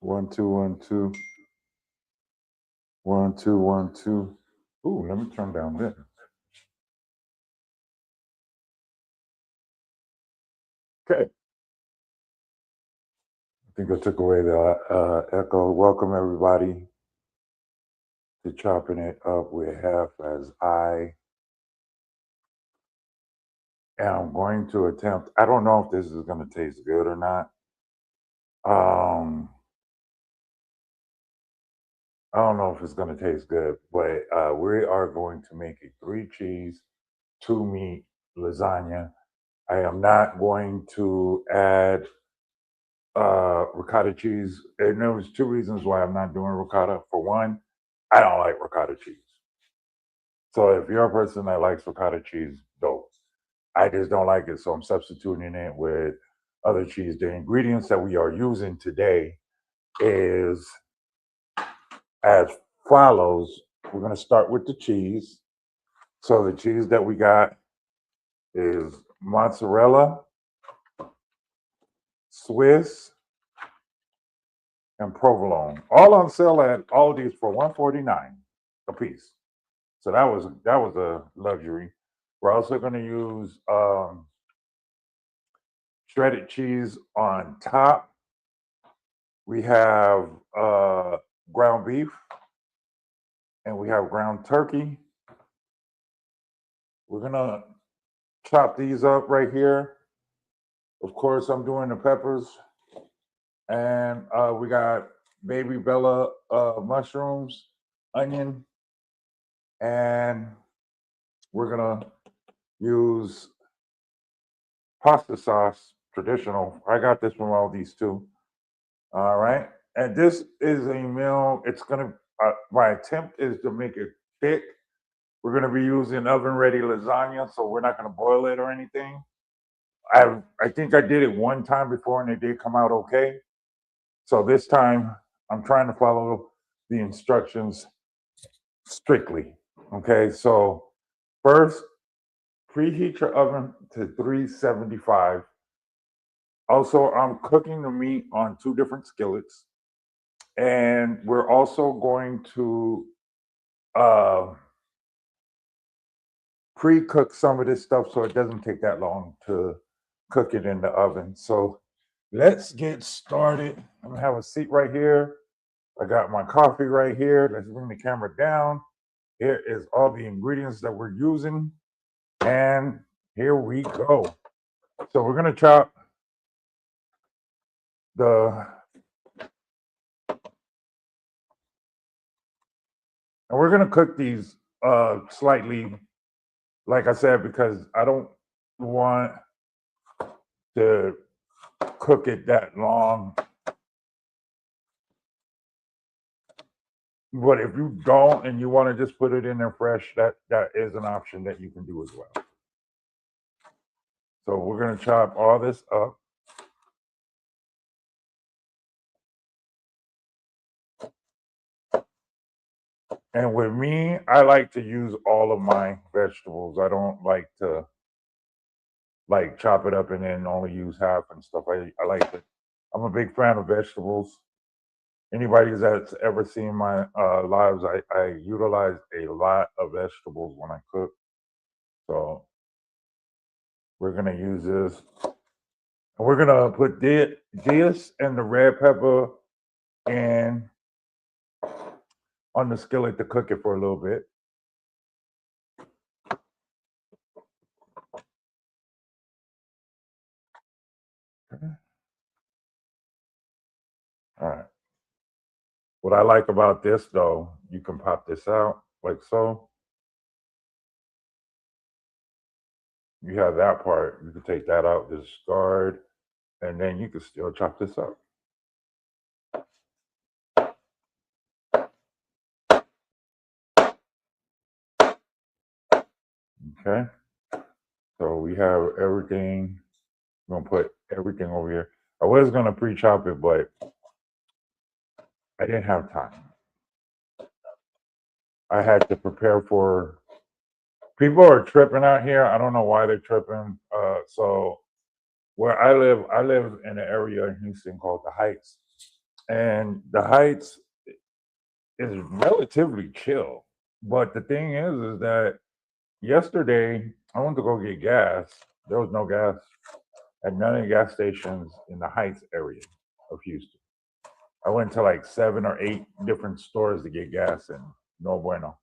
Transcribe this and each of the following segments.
1 2 1 2 1 2 1 2. Ooh, let me turn down this. Okay. I think I took away the echo. Welcome everybody to Chopping It Up with Heff as I am going to attempt. I don't know if this is going to taste good or not. Um, I don't know if it's going to taste good, but we are going to make a 3 cheese, 2 meat lasagna. I am not going to add ricotta cheese. And there was 2 reasons why I'm not doing ricotta. For one, I don't like ricotta cheese. So if you're a person that likes ricotta cheese, dope. I just don't like it, so I'm substituting it with other cheese. The ingredients that we are using today is as follows. We're going to start with the cheese. So the cheese that we got is mozzarella, Swiss, and provolone. All on sale at Aldi's for $1.49 a piece. So that was a luxury. We're also going to use shredded cheese on top. We have ground beef, and we have ground turkey. We're gonna chop these up right here. Of course, I'm doing the peppers, and we got baby Bella mushrooms, onion, and we're gonna use pasta sauce, traditional. I got this from Aldi's too. All right, and this is a meal. It's gonna. My attempt is to make it thick. We're going to be using oven ready lasagna, so we're not going to boil it or anything. I think I did it one time before and it did come out okay. So this time I'm trying to follow the instructions strictly. Okay, so first preheat your oven to 375. Also, I'm cooking the meat on 2 different skillets, and we're also going to uh, pre-cook some of this stuff so it doesn't take that long to cook it in the oven. So let's get started. I'm gonna have a seat right here. I got my coffee right here. Let's bring the camera down. Here is all the ingredients that we're using. And here we go. So we're gonna chop the, and we're gonna cook these slightly, like I said, because I don't want to cook it that long. But if you don't and you want to just put it in there fresh, that is an option that you can do as well. So we're gonna chop all this up. And with me, I like to use all of my vegetables. I don't like to like chop it up and then only use half and stuff. I like to. I'm a big fan of vegetables. Anybody that's ever seen my lives, I utilize a lot of vegetables when I cook. So we're gonna use this. And we're gonna put this and the red pepper in on the skillet to cook it for a little bit. All right. What I like about this though, you can pop this out like so. You have that part. You can take that out, discard, and then you can still chop this up. Okay. So we have everything. I'm gonna put everything over here. I was gonna pre-chop it, but I didn't have time. I had to prepare for. People are tripping out here. I don't know why they're tripping. So where I live in an area in Houston called the Heights, and the Heights is relatively chill. But the thing is that yesterday I went to go get gas. There was no gas at none of the gas stations in the Heights area of Houston. I went to like 7 or 8 different stores to get gas and no bueno.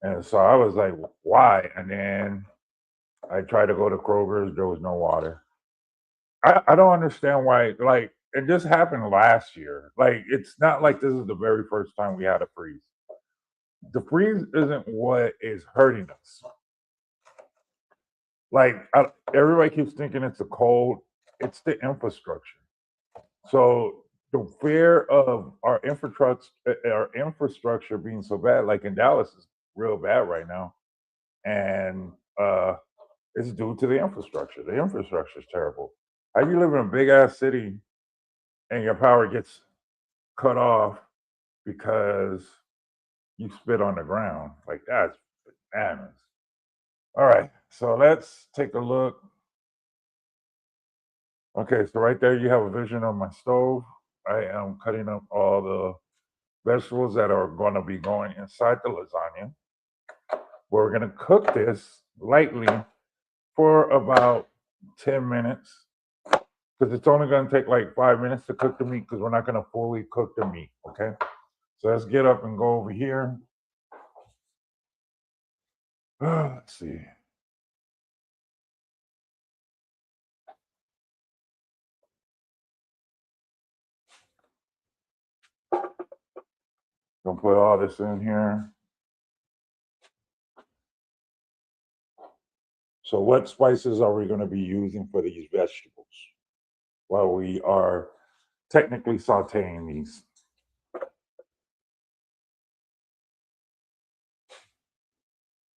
And so I was like, why? And then I tried to go to Kroger's, there was no water. I don't understand why, like, it just happened last year. Like, it's not like this is the very first time we had a freeze. The freeze isn't what is hurting us. Like, everybody keeps thinking it's the cold, it's the infrastructure. So the fear of our infrastructure being so bad, like in Dallas, is real bad right now, and it's due to the infrastructure. The infrastructure is terrible. How you live in a big ass city and your power gets cut off because you spit on the ground? Like, that's bananas. All right, so let's take a look. Okay, so right there you have a vision of my stove. I am cutting up all the vegetables that are going to be going inside the lasagna. We're going to cook this lightly for about 10 minutes because it's only going to take like 5 minutes to cook the meat because we're not going to fully cook the meat. Okay, so let's get up and go over here. Let's see. Gonna put all this in here. So what spices are we going to be using for these vegetables while we are technically sauteing these?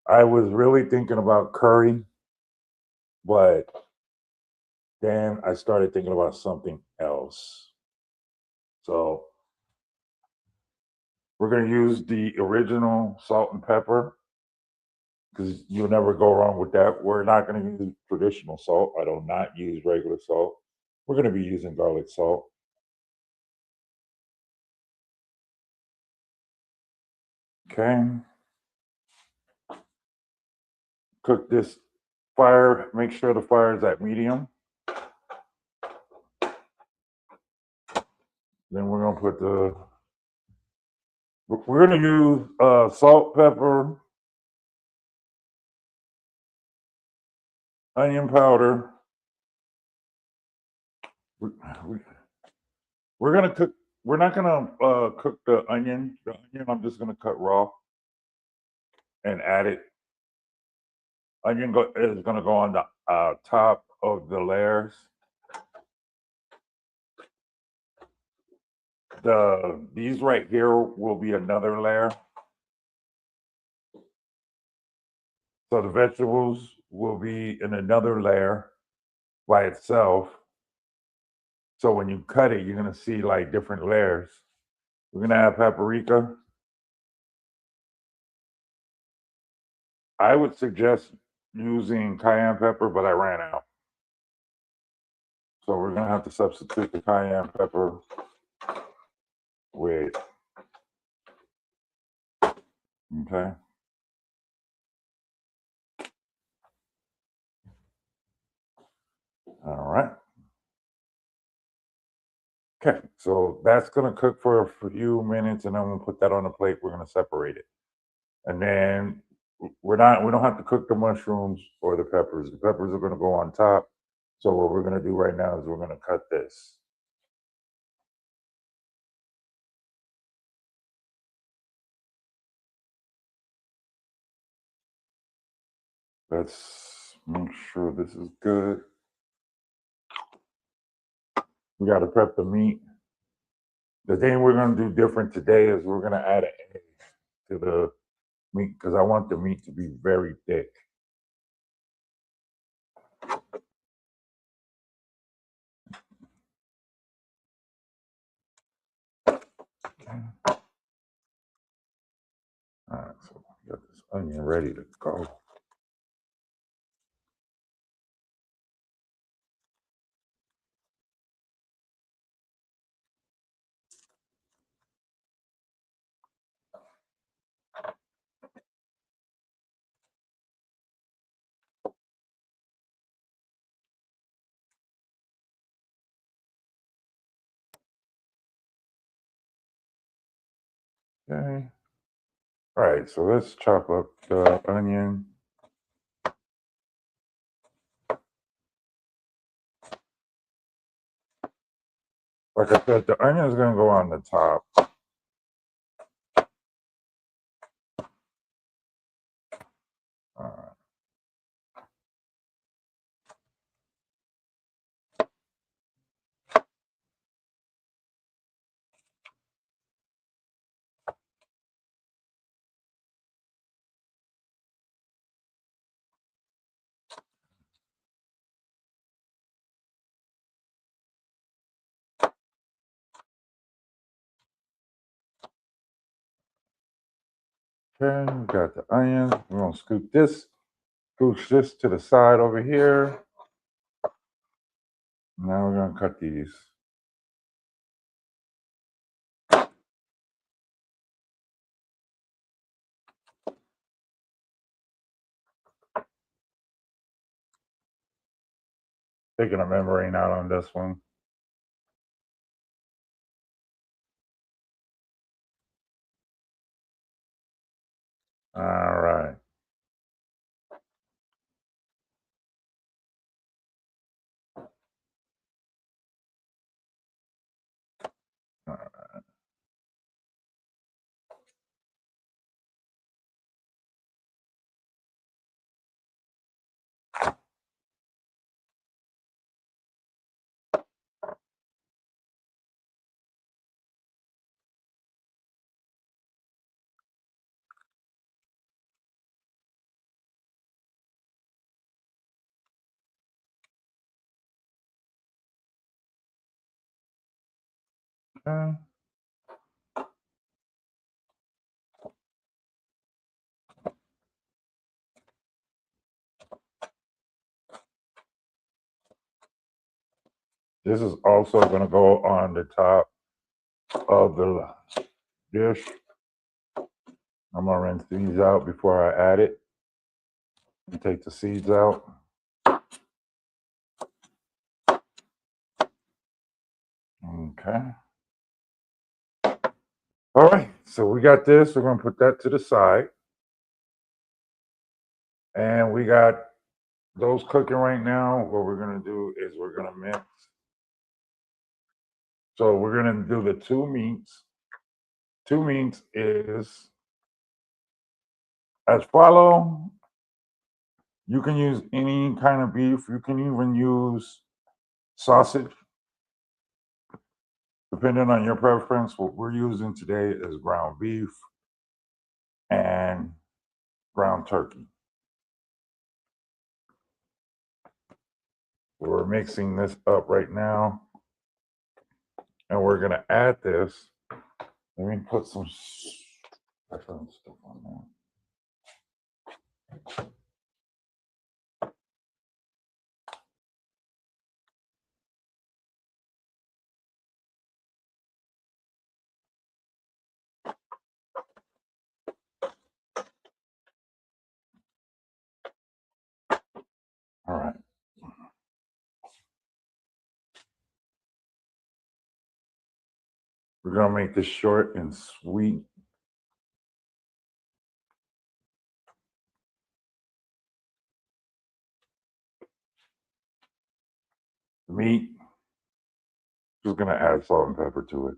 I was really thinking about curry, but then I started thinking about something else. So we're going to use the original salt and pepper because you'll never go wrong with that. We're not going to use traditional salt. I do not use regular salt. We're going to be using garlic salt. Okay. Cook this fire. Make sure the fire is at medium. Then we're going to put we're going to use salt, pepper, onion powder. We, we, we're going to cook. We're not going to cook the onion. The onion I'm just going to cut raw and add it. Onion is going to go on the top of the layers. These right here will be another layer. So the vegetables will be in another layer by itself. So when you cut it, you're going to see like different layers. We're going to have paprika. I would suggest using cayenne pepper, but I ran out. So we're going to have to substitute the cayenne pepper with, okay. All right. Okay, so that's going to cook for a few minutes, and then we'll put that on a plate. We're going to separate it, and then we don't have to cook the mushrooms or the peppers. The peppers are going to go on top. So what we're going to do right now is we're going to cut this. Let's make sure this is good. We got to prep the meat. The thing we're going to do different today is we're going to add an egg to the meat because I want the meat to be very thick. Okay. All right, so we got this onion ready to go. Okay. All right, so let's chop up the onion. Like I said, the onion is going to go on the top. All right. Okay, we got the onion. We're going to scooch this to the side over here. Now we're going to cut these. Taking a membrane out on this one. All right. All right. Okay. This is also going to go on the top of the dish. I'm going to rinse these out before I add it and take the seeds out. Okay. All right, so we got this. We're going to put that to the side. And we got those cooking right now. What we're going to do is we're going to mix. So we're going to do the two meats. Two meats is as follow. You can use any kind of beef. You can even use sausage, depending on your preference. What we're using today is ground beef and ground turkey. We're mixing this up right now, and we're going to add this. Let me put some stuff on there. All right. We're going to make this short and sweet. The meat, just going to add salt and pepper to it.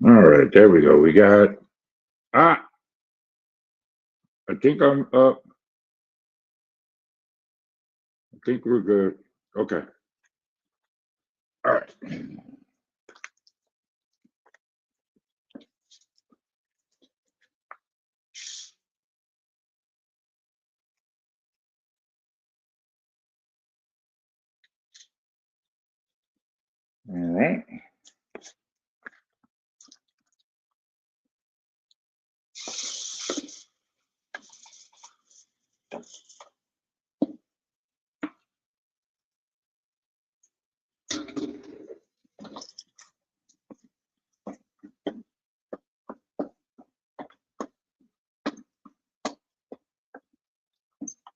All right, there we go. We got, I think I'm up. I think we're good. Okay. All right. All right.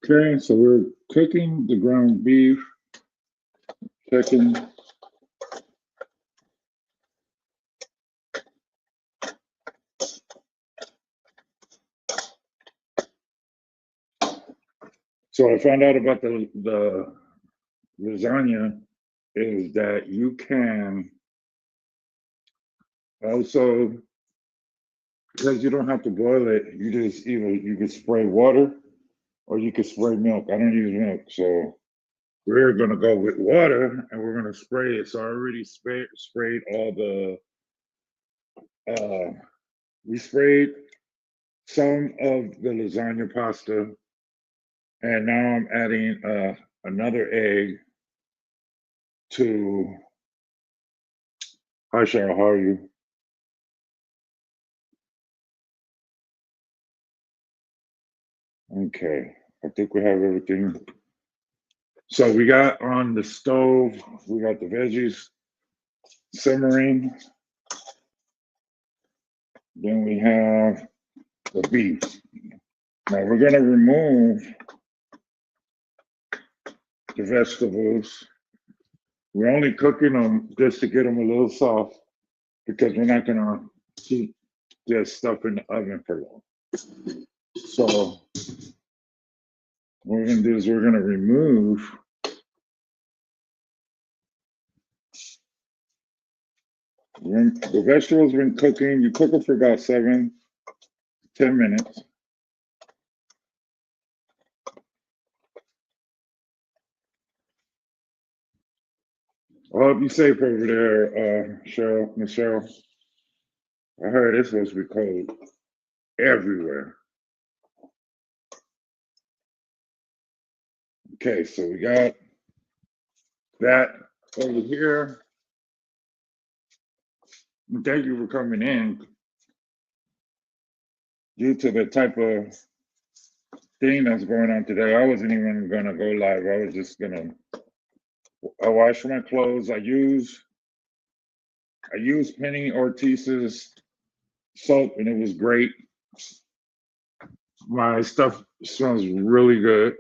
Okay, so we're cooking the ground beef, checking. So I found out about the lasagna is that you can also, because you don't have to boil it, you just either you can spray water or you can spray milk. I don't use milk, so we're gonna go with water and we're gonna spray it. So I already sprayed all the we sprayed some of the lasagna pasta, and now I'm adding another egg to. Hi Cheryl, how are you? Okay, I think we have everything. So we got on the stove, we got the veggies simmering. Then we have the beef. Now we're gonna remove the vegetables. We're only cooking them just to get them a little soft because we're not gonna keep this stuff in the oven for long. So what we're gonna do is we're gonna remove when the vegetables been cooking. You cook them for about 7-10 minutes. I hope you safe over there, Cheryl, Michelle. I heard it's supposed to be cold everywhere. Okay, so we got that over here. Thank you for coming in. Due to the type of thing that's going on today, I wasn't even gonna go live. I was just gonna. I wash my clothes. I use Penny Ortiz's soap, and it was great. My stuff smells really good.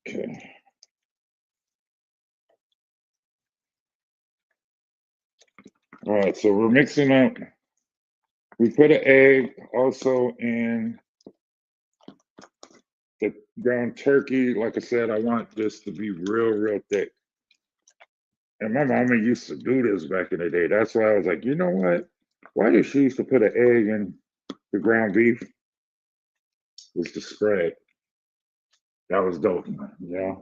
Okay. All right, so we're mixing up. We put an egg also in the ground turkey. Like I said, I want this to be real thick. And my mama used to do this back in the day. That's why I was like, you know what? Why did she used to put an egg in the ground beef? Was the spread. That was dope, yeah.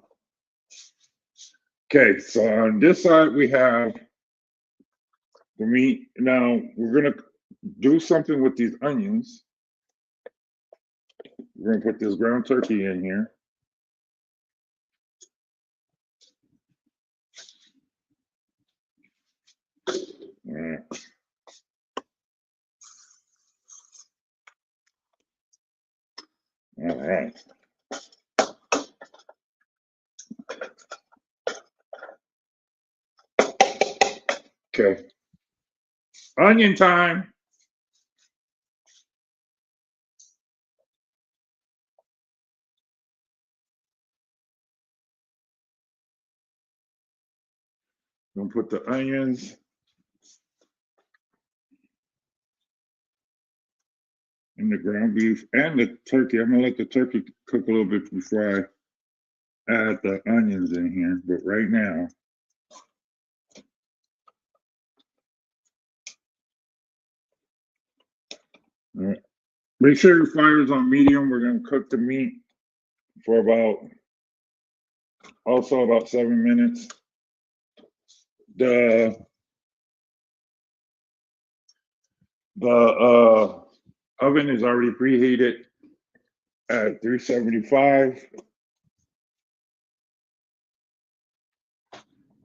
Okay, so on this side we have the meat. Now we're gonna do something with these onions. We're gonna put this ground turkey in here. All right. All right. Okay. Onion time. I'm gonna put the onions and the ground beef and the turkey. I'm gonna let the turkey cook a little bit before I add the onions in here. But right now, right. Make sure your fire is on medium. We're going to cook the meat for about 7 minutes. The oven is already preheated at 375.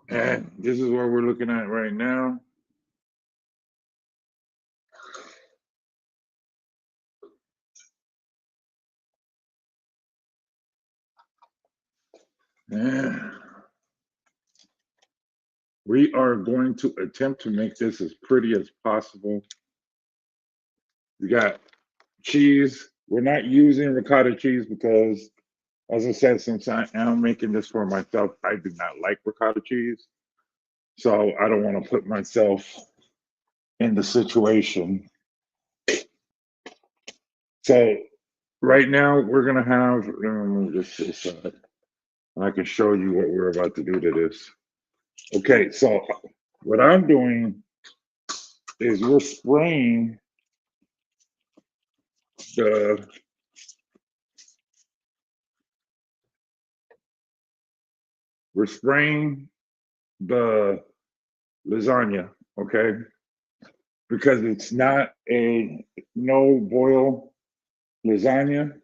And this is what we're looking at right now. And we are going to attempt to make this as pretty as possible. We got cheese. We're not using ricotta cheese because, as I said, since I am making this for myself, I do not like ricotta cheese. So I don't want to put myself in the situation. So right now we're gonna have, let me move this to the side. I can show you what we're about to do to this. Okay, so what I'm doing is we're spraying the lasagna, okay? Because it's not a no boil lasagna.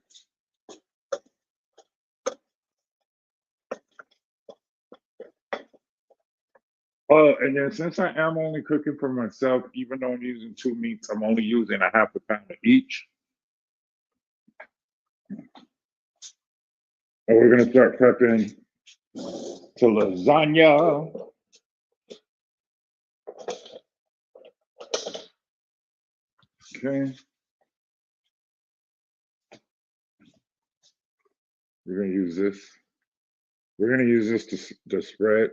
Oh, and then since I am only cooking for myself, even though I'm using 2 meats, I'm only using a half a pound of each. And we're gonna start prepping to lasagna. Okay. We're gonna use this. We're gonna use this to spread.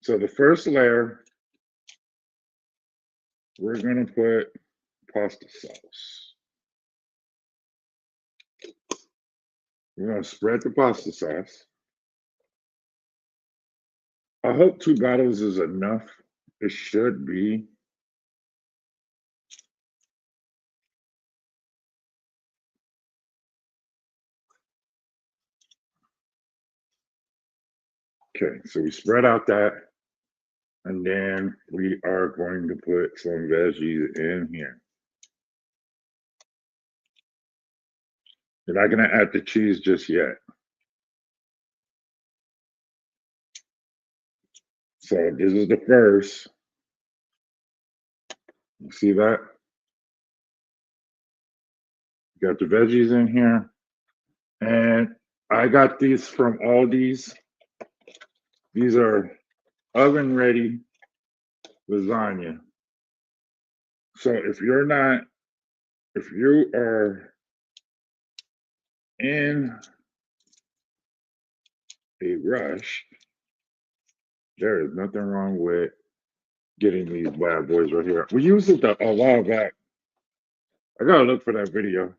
So the first layer, we're gonna put pasta sauce. We're gonna spread the pasta sauce. I hope 2 bottles is enough. It should be. Okay, so we spread out that, and then we are going to put some veggies in here. We're not gonna add the cheese just yet. So this is the first. You see that? Got the veggies in here. And I got these from Aldi's. These are oven ready lasagna. So if you are in a rush, there is nothing wrong with getting these bad boys right here. We used it a while back. I gotta look for that video.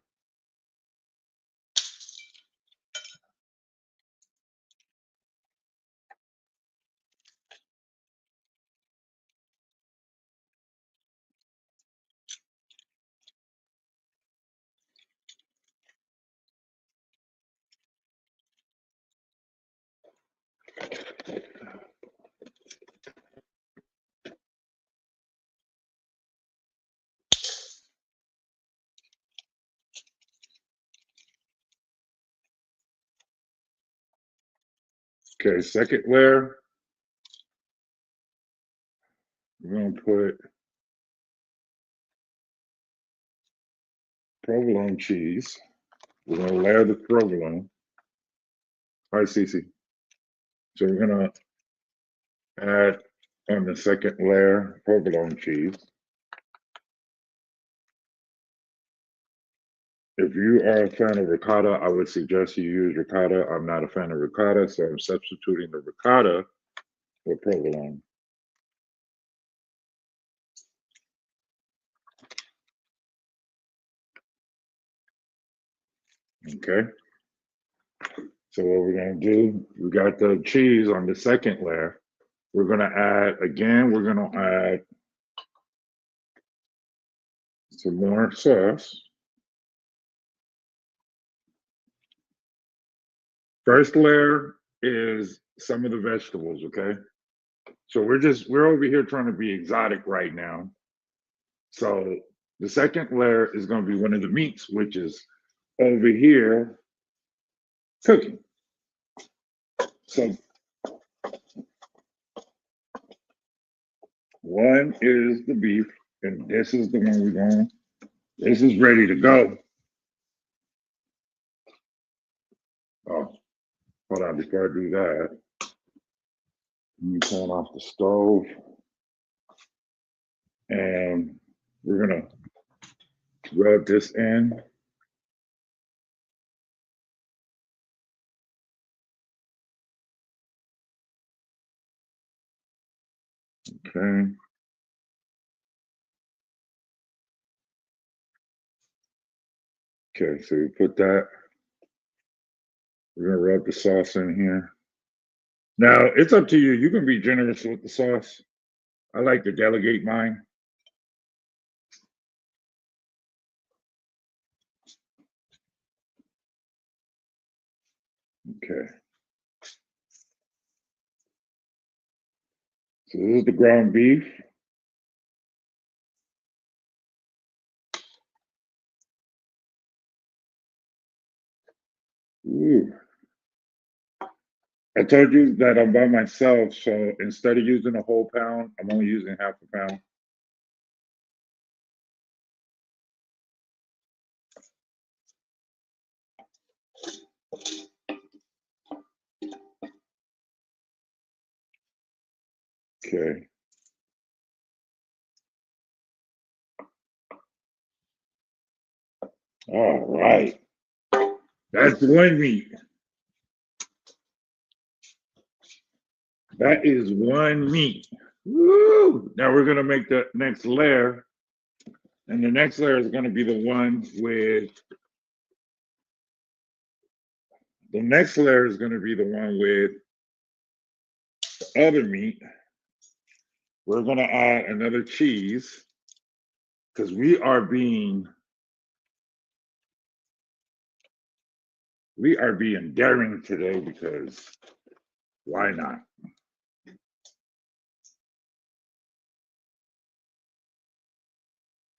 Okay, second layer. We're gonna put provolone cheese. We're gonna layer the provolone. Hi, Cece. So we're gonna add on the second layer provolone cheese. If you are a fan of ricotta, I would suggest you use ricotta. I'm not a fan of ricotta, so I'm substituting the ricotta for provolone. Okay. So what we're gonna do, we got the cheese on the second layer. We're gonna add, again, we're gonna add some more sauce. First layer is some of the vegetables, okay? So we're over here trying to be exotic right now. So the second layer is going to be one of the meats, which is over here cooking. So one is the beef, and this is the one we're going. This is ready to go. Oh, hold on, before I do that, let me turn off the stove. And we're gonna rub this in. Okay. Okay, so we put that. We're gonna rub the sauce in here. Now it's up to you. You can be generous with the sauce. I like to delegate mine. Okay. So this is the ground beef. Ooh. I told you that I'm by myself, so instead of using a whole pound, I'm only using half a pound. Okay. All right. That's one meat. That is one meat. Woo! Now we're gonna make the next layer, and the next layer is gonna be the one with. The next layer is gonna be the one with the other meat. We're gonna add another cheese because we are being daring today because why not?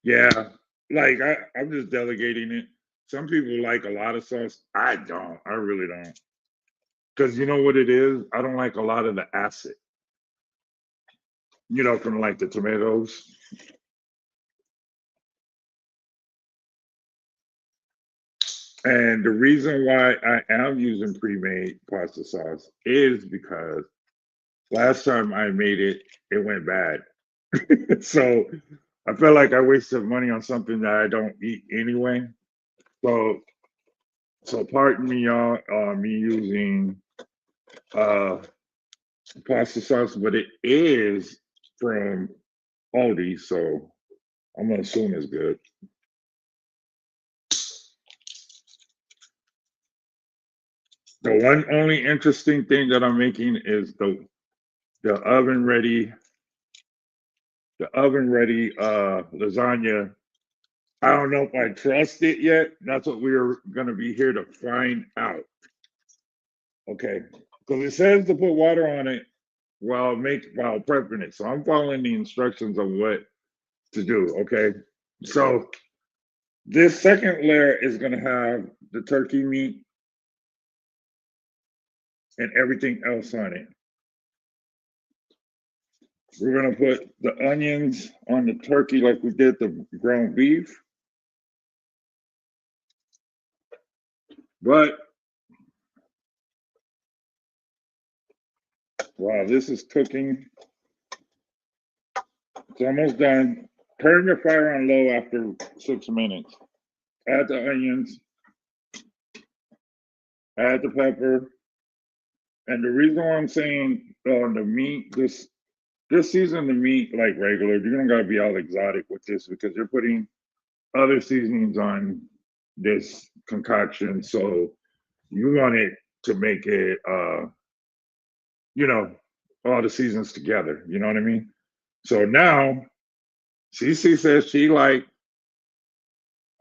Yeah, like I'm just delegating it. Some people like a lot of sauce. I don't. I really don't. Because you know what it is? I don't like a lot of the acid, from like the tomatoes. And the reason why I am using pre-made pasta sauce is because last time I made it, it went bad. So I felt like I wasted money on something that I don't eat anyway. So pardon me, y'all, me using uh pasta sauce, but it is from Aldi, so I'm gonna assume it's good. The one only interesting thing that I'm making is the oven ready, lasagna. I don't know if I trust it yet. That's what we're gonna be here to find out. Okay, because it says to put water on it while prepping it. So I'm following the instructions of what to do. Okay, so this second layer is gonna have the turkey meat and everything else on it. We're gonna put the onions on the turkey like we did the ground beef. But while this is cooking, it's almost done. Turn your fire on low after 6 minutes. Add the onions, add the pepper. And the reason why I'm saying on the meat, this season the meat like regular. You don't gotta be all exotic with this because you're putting other seasonings on this concoction. So you want it to make it you know, all the seasons together. You know what I mean? So now CC says she like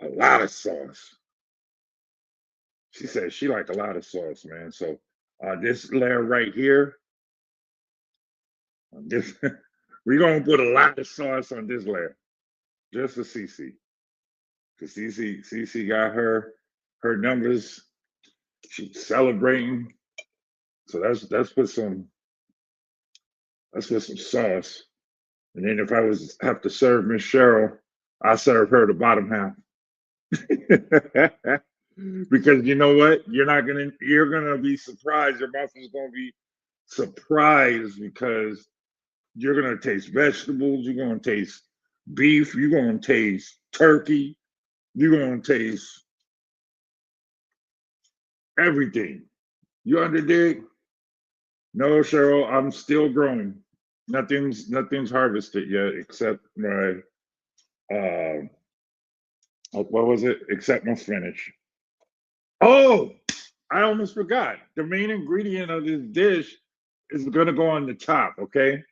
a lot of sauce. She said she like a lot of sauce, man. So this layer right here, this we're gonna put a lot of sauce on this layer, just for CC. Cause CC got her numbers. She's celebrating. So that's with some sauce. And then if I was have to serve Miss Cheryl, I serve her the bottom half. Because you know what? You're gonna be surprised. Your mouth is gonna be surprised because you're gonna taste vegetables, you're gonna taste beef, you're gonna taste turkey, you're gonna taste everything. You underdig? No, Cheryl, I'm still growing. Nothing's harvested yet except my uh what was it? Except my spinach. Oh, I almost forgot. The main ingredient of this dish is gonna go on the top, okay?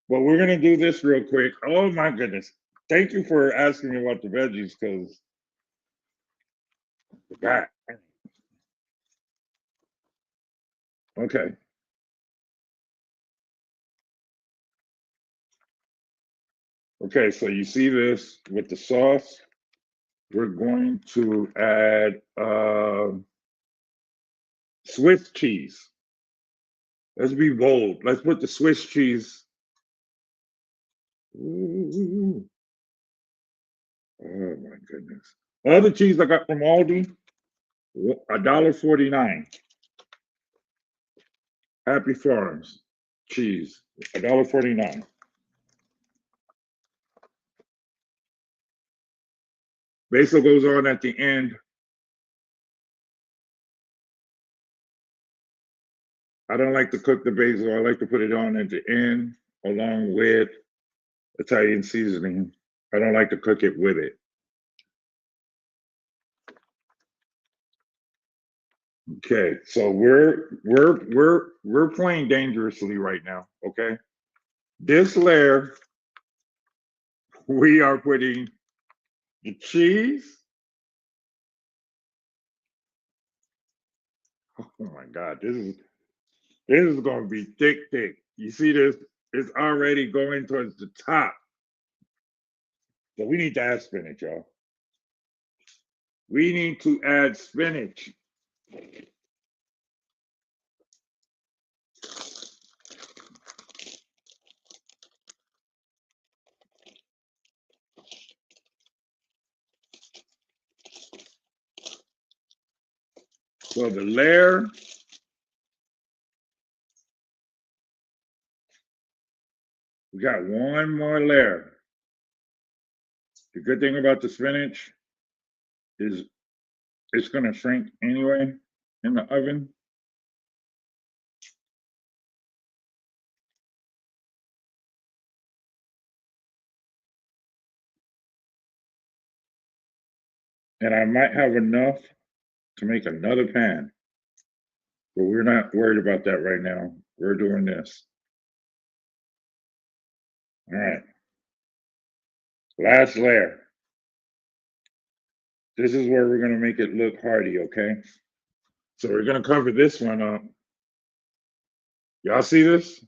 But we're gonna do this real quick. Oh my goodness. Thank you for asking me about the veggies because I forgot. Okay. Okay, so you see this with the sauce. We're going to add Swiss cheese. Let's be bold. Let's put the Swiss cheese. Ooh, oh my goodness. All the cheese I got from Aldi, $1.49. Happy Farms cheese, $1.49. Basil goes on at the end. I don't like to cook the basil. I like to put it on at the end along with Italian seasoning. I don't like to cook it with it. Okay, so we're playing dangerously right now. Okay, this layer we are putting the cheese. Oh my God, this is going to be thick, thick. You see this? It's already going towards the top. So we need to add spinach, y'all. We need to add spinach. So the layer, we got one more layer. The good thing about the spinach is it's going to shrink anyway in the oven. And I might have enough to make another pan, but we're not worried about that right now. We're doing this. All right. Last layer. This is where we're going to make it look hearty, okay? So we're going to cover this one up. Y'all see this?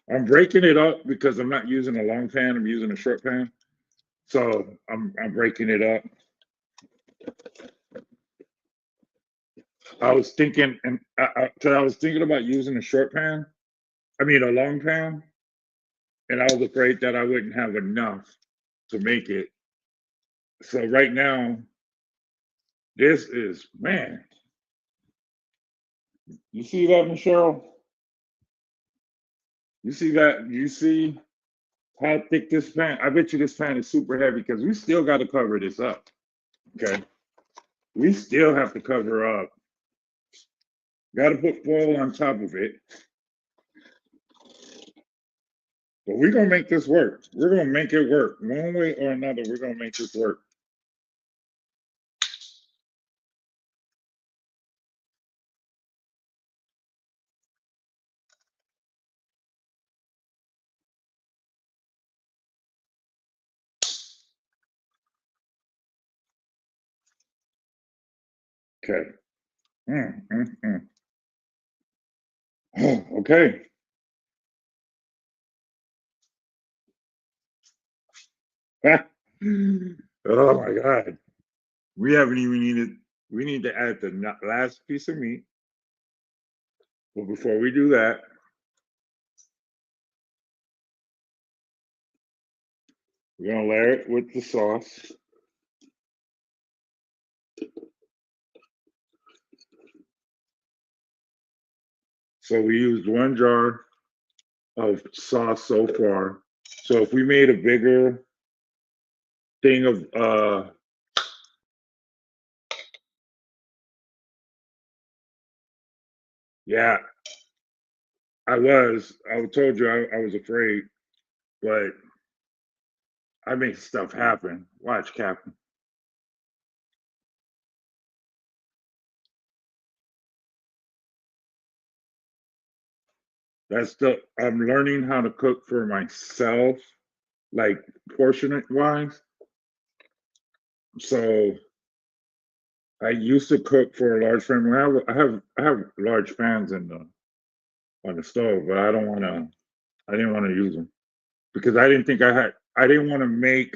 I'm breaking it up because I'm not using a long pan. I'm using a short pan. So I'm breaking it up. I was thinking, and I was thinking about using a short pan. I mean, a long pan, and I was afraid that I wouldn't have enough to make it. So right now, this is man. You see that, Michelle? You see that? You see how thick this pan? I bet you this pan is super heavy because we still got to cover this up. Okay, we still have to cover up. Got to put foil on top of it. But we're gonna make this work. We're gonna make it work. One way or another, we're gonna make this work. Okay. Mm, mm, mm. Okay. Oh my God. We haven't even needed, we need to add the last piece of meat. But before we do that, we're going to layer it with the sauce. So we used 1 jar of sauce so far. So if we made a bigger thing of yeah, I told you I was afraid, but I make stuff happen. Watch, Captain. That's the I'm learning how to cook for myself, like portion wise. So I used to cook for a large family. I have large pans in the on the stove, but I didn't want to use them because I didn't think I didn't want to make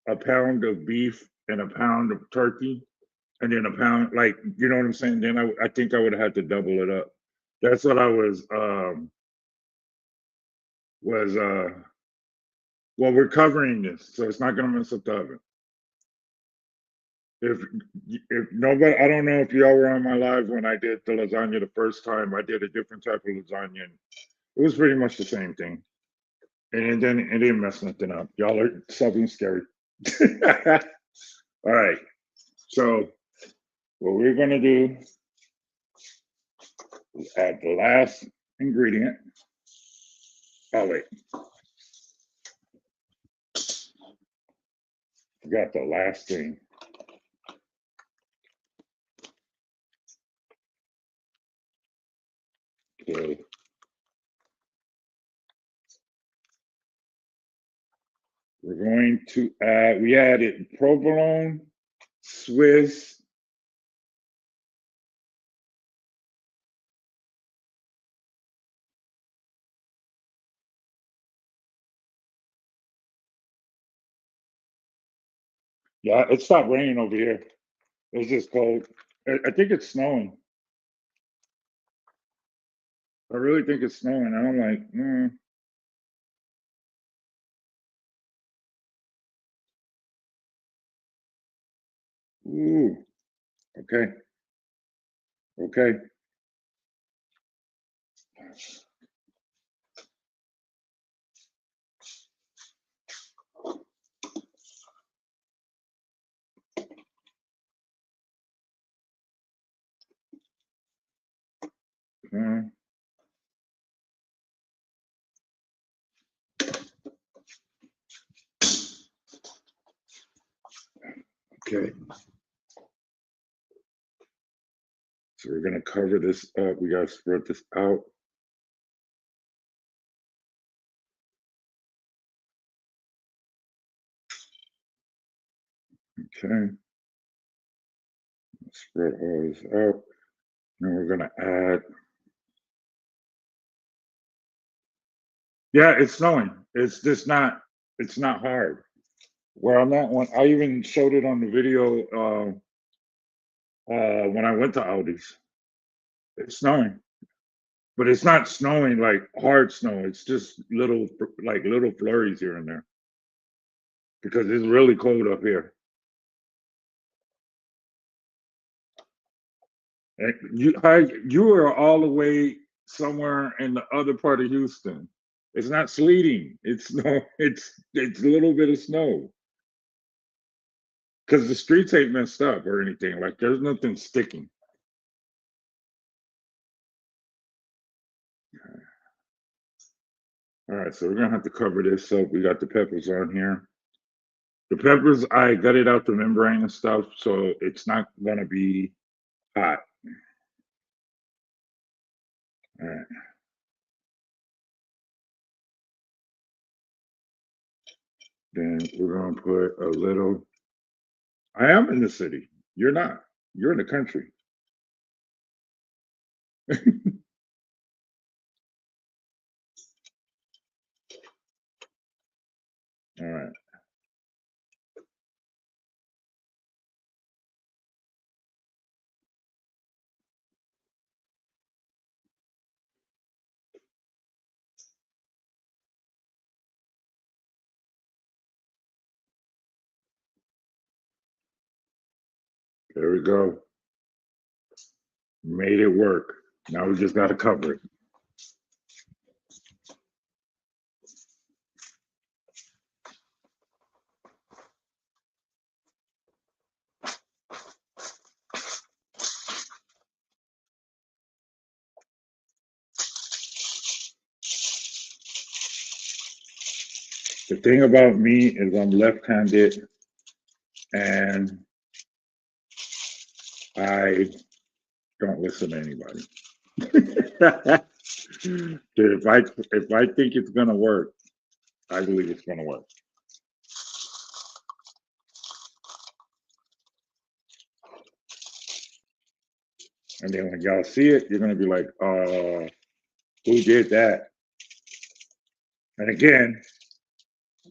a pound of beef and a pound of turkey and then a pound, like, you know what I'm saying? Then I think I would have had to double it up. That's what I was well, we're covering this, so it's not gonna mess up the oven. If if nobody, I don't know if y'all were on my live when I did the lasagna the first time. I did a different type of lasagna, and it was pretty much the same thing. And then it didn't mess nothing up. Y'all are something scary. All right. So what we're gonna do is add the last ingredient. Oh wait, forgot the last thing. Okay. We're going to add, we added provolone, Swiss. Yeah, it stopped raining over here. It's just cold. I think it's snowing. I really think it's snowing. And I'm like, ooh, okay, okay. Uh, okay. So we're gonna cover this up. We gotta spread this out. Okay. Spread all this out. And we're gonna add. Yeah, it's snowing. It's just not. It's not hard. Where I'm at, one, I even showed it on the video when I went to Aldi's. It's snowing, but it's not snowing like hard snow. It's just little flurries here and there because it's really cold up here. And you are all the way somewhere in the other part of Houston. It's not sleeting. It's snow. It's a little bit of snow because the streets ain't messed up or anything. Like there's nothing sticking. All right, so we're gonna have to cover this up. We got the peppers on here. The peppers, I gutted out the membrane and stuff, so it's not gonna be hot. All right. Then we're gonna put a little. I am in the city. You're not. You're in the country. All right. There we go. Made it work. Now we just got to cover it. The thing about me is I'm left-handed and I don't listen to anybody. if I think it's gonna work, I believe it's gonna work. And then when y'all see it, you're gonna be like, who did that? And again,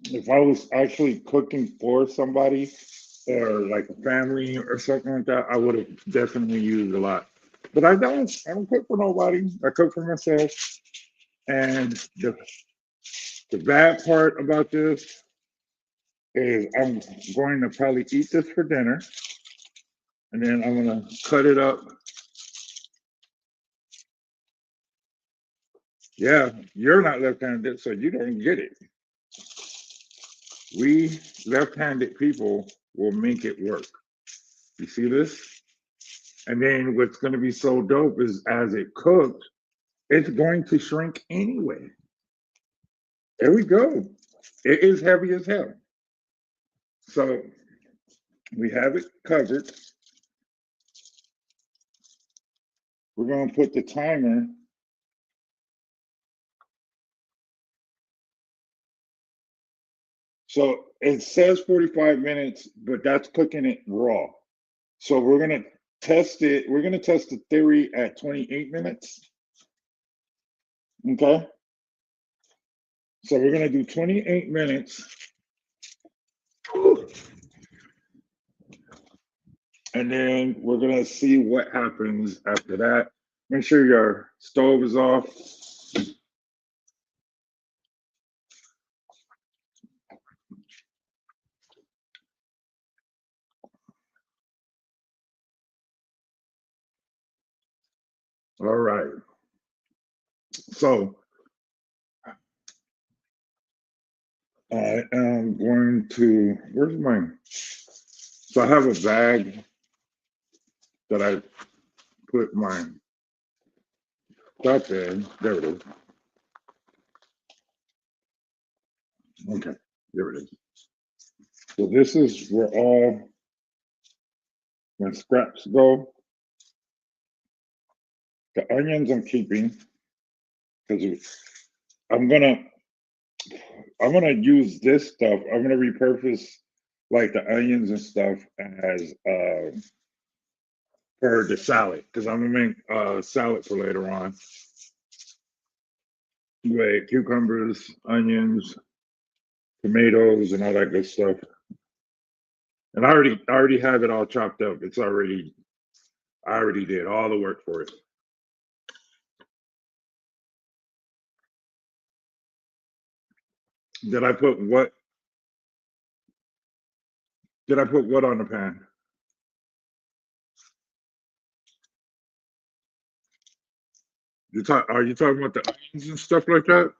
if I was actually cooking for somebody or like a family or something like that, I would have definitely used a lot. But I don't. I don't cook for nobody. I cook for myself. And the bad part about this is I'm going to probably eat this for dinner, and then I'm gonna cut it up. Yeah, you're not left-handed, so you don't get it. We left-handed people will make it work. You see this? And then what's going to be so dope is as it cooks, it's going to shrink anyway. There we go. It is heavy as hell. So we have it covered. We're going to put the timer. So it says 45 minutes, but that's cooking it raw. So we're going to test it. We're going to test the theory at 28 minutes. Okay. So we're going to do 28 minutes. And then we're going to see what happens after that. Make sure your stove is off. All right. So I am going to, where's mine? So I have a bag that I put my stuff in. There it is. Okay, there it is. So this is where all my scraps go. The onions I'm keeping because I'm gonna use this stuff. I'm gonna repurpose like the onions and stuff as for the salad because I'm gonna make salad for later on. With cucumbers, onions, tomatoes, and all that good stuff. And I already have it all chopped up. I already did all the work for it. Did I put what? Did I put what on the pan? Are you talking about the onions and stuff like that?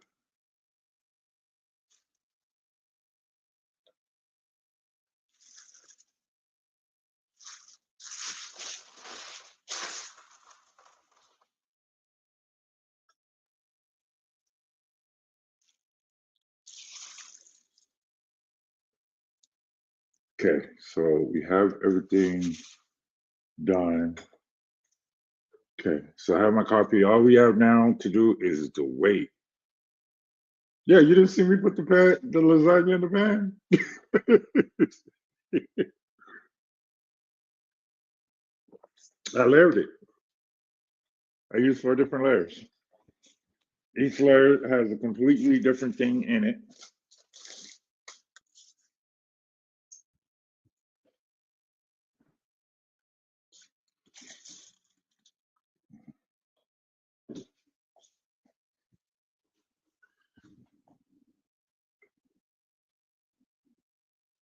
Okay, so we have everything done. Okay, so I have my coffee. All we have now to do is to wait. Yeah, you didn't see me put the lasagna in the pan? I loved it. I use 4 different layers. Each layer has a completely different thing in it.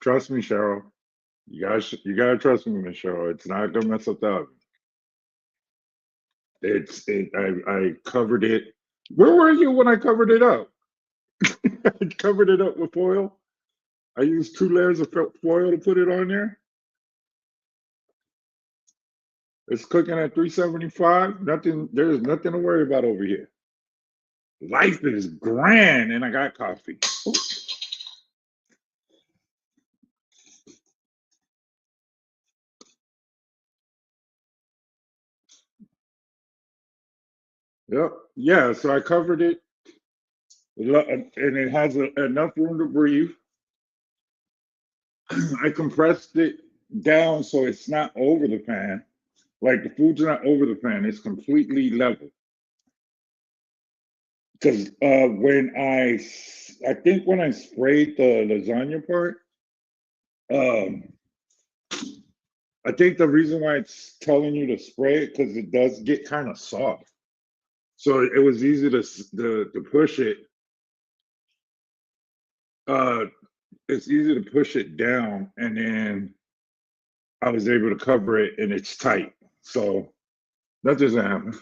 Trust me, Cheryl. You gotta trust me, Miss Cheryl. It's not gonna mess up the oven. I covered it. Where were you when I covered it up? I covered it up with foil. I used 2 layers of foil to put it on there. It's cooking at 375. Nothing. There's nothing to worry about over here. Life is grand, and I got coffee. Yep. Yeah. So I covered it, and it has enough room to breathe. I compressed it down so it's not over the pan. Like the food's not over the pan; it's completely level. Because I think when I sprayed the lasagna part, um, I think the reason why it's telling you to spray it because it does get kind of soft. So it was easy to push it. Uh, it's easy to push it down, and then I was able to cover it, and it's tight. So that doesn't happen.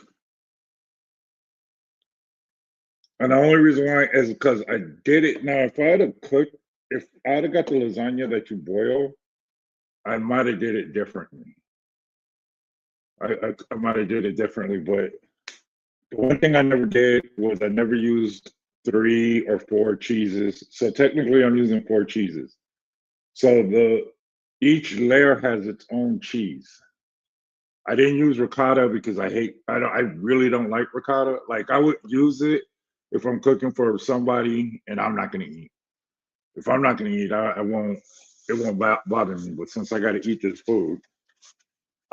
And the only reason why is because I did it. Now, if I'd have got the lasagna that you boil, I might have did it differently. I might have did it differently, but the one thing I never did was I never used 3 or 4 cheeses. So technically, I'm using 4 cheeses. So the each layer has its own cheese. I didn't use ricotta because I really don't like ricotta. Like I would use it if I'm cooking for somebody and I'm not gonna eat. If I'm not gonna eat, I won't. It won't bother me. But since I got to eat this food,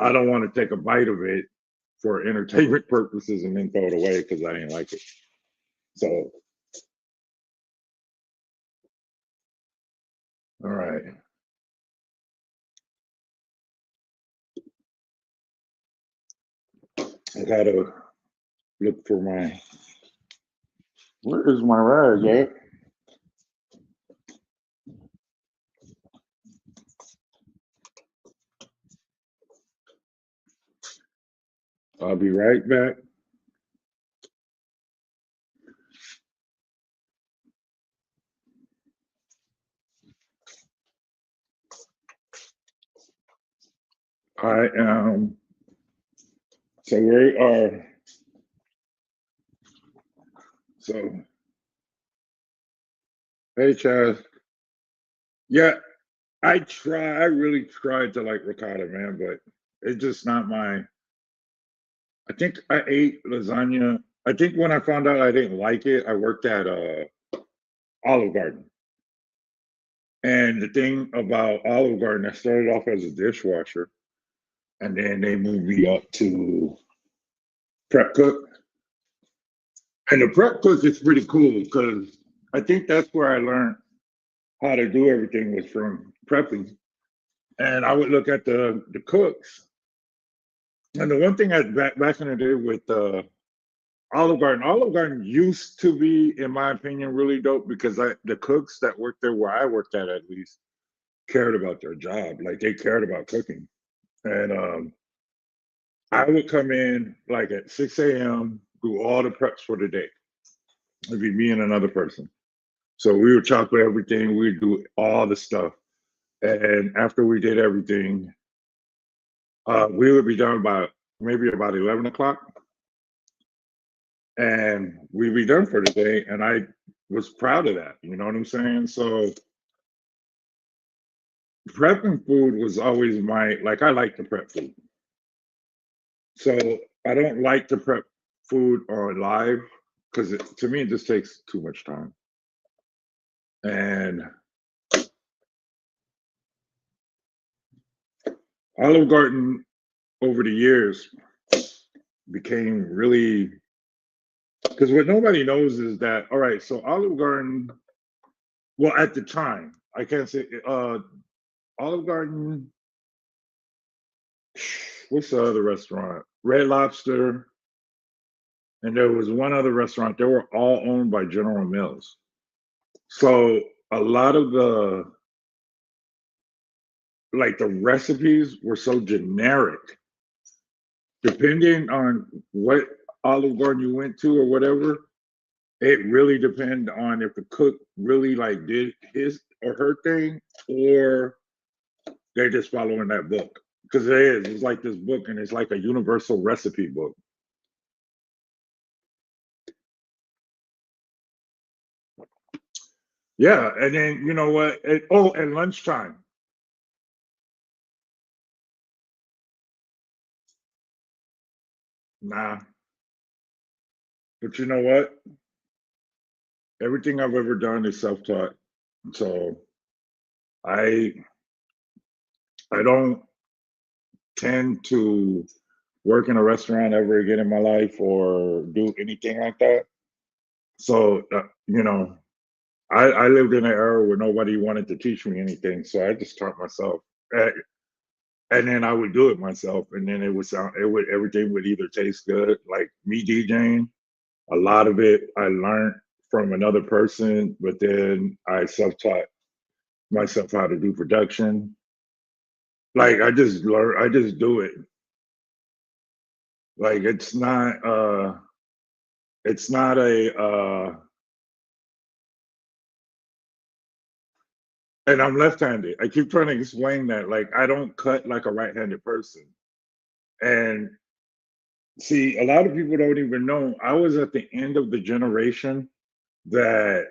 I don't want to take a bite of it for entertainment purposes and then throw it away because I didn't like it. So, all right, I gotta look for my. Where is my rag at? I'll be right back. I am. So we are. So hey, Chaz. Yeah, I try. I really tried to like ricotta, man, but it's just not my. I think I ate lasagna. I think when I found out I didn't like it, I worked at Olive Garden. And the thing about Olive Garden, I started off as a dishwasher, and then they moved me up to prep cook. And the prep cook is pretty cool because I think that's where I learned how to do everything was from prepping. And I would look at the cooks. And the one thing back in the day with Olive Garden used to be, in my opinion, really dope because the cooks that worked there, where I worked at least, cared about their job. Like they cared about cooking. And I would come in like at 6 a.m., do all the preps for the day. It'd be me and another person. So we would chop everything, we'd do all the stuff. And after we did everything, we would be done by maybe about 11 o'clock. And we'd be done for the day. And I was proud of that. You know what I'm saying? So prepping food was always like, I like to prep food. So I don't like to prep food on live because to me, it just takes too much time. And Olive Garden over the years, became really, because what nobody knows is that, all right, so Olive Garden, well, at the time, I can't say Olive Garden, what's the other restaurant? Red Lobster, and there was one other restaurant. They were all owned by General Mills. So a lot of the the recipes were so generic, depending on what Olive Garden you went to or whatever. It really depended on if the cook really did his or her thing, or they're just following that book. Because it's like this book, and it's like a universal recipe book. Yeah, and then you know what? At lunchtime. Nah, but you know what? Everything I've ever done is self-taught. So I I don't tend to work in a restaurant ever again in my life or do anything like that. So I lived in an era where nobody wanted to teach me anything, so I just taught myself. Uh, And then I would do it myself, and then it would everything would either taste good, like me DJing. A lot of it I learned from another person, but then I self-taught myself how to do production. I just do it. Like it's not a and I'm left-handed. I keep trying to explain that. Like I don't cut like a right-handed person. And see, a lot of people don't even know I was at the end of the generation that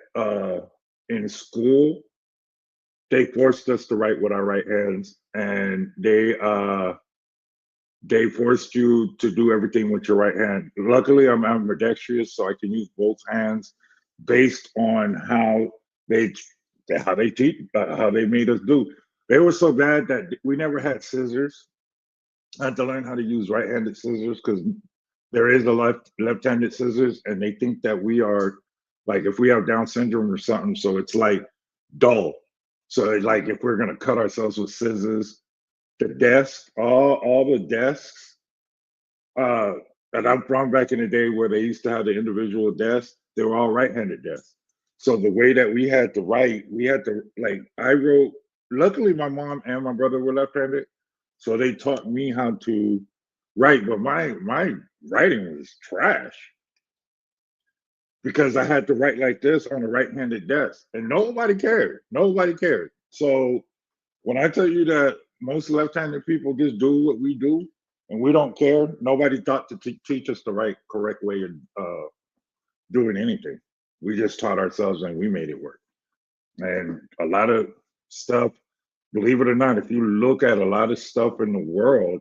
in school they forced us to write with our right hands, and they forced you to do everything with your right hand. Luckily, I'm ambidextrous, so I can use both hands based on they how they teach how they made us do. They were so bad that we never had scissors. I had to learn how to use right-handed scissors because there is a left-handed scissors, and they think that we are like if we have Down syndrome or something, so it's like dull. So like if we're gonna cut ourselves with scissors, the desk, all the desks, uh, and I'm from back in the day where they used to have the individual desks, they were all right-handed desks. So the way that we had to write, we had to I wrote. Luckily, my mom and my brother were left-handed, so they taught me how to write. But my writing was trash because I had to write like this on a right-handed desk, and nobody cared. Nobody cared. So when I tell you that most left-handed people just do what we do, and we don't care, nobody thought to teach us the right, correct way of doing anything. We just taught ourselves, and we made it work. And a lot of stuff, believe it or not, if you look at a lot of stuff in the world,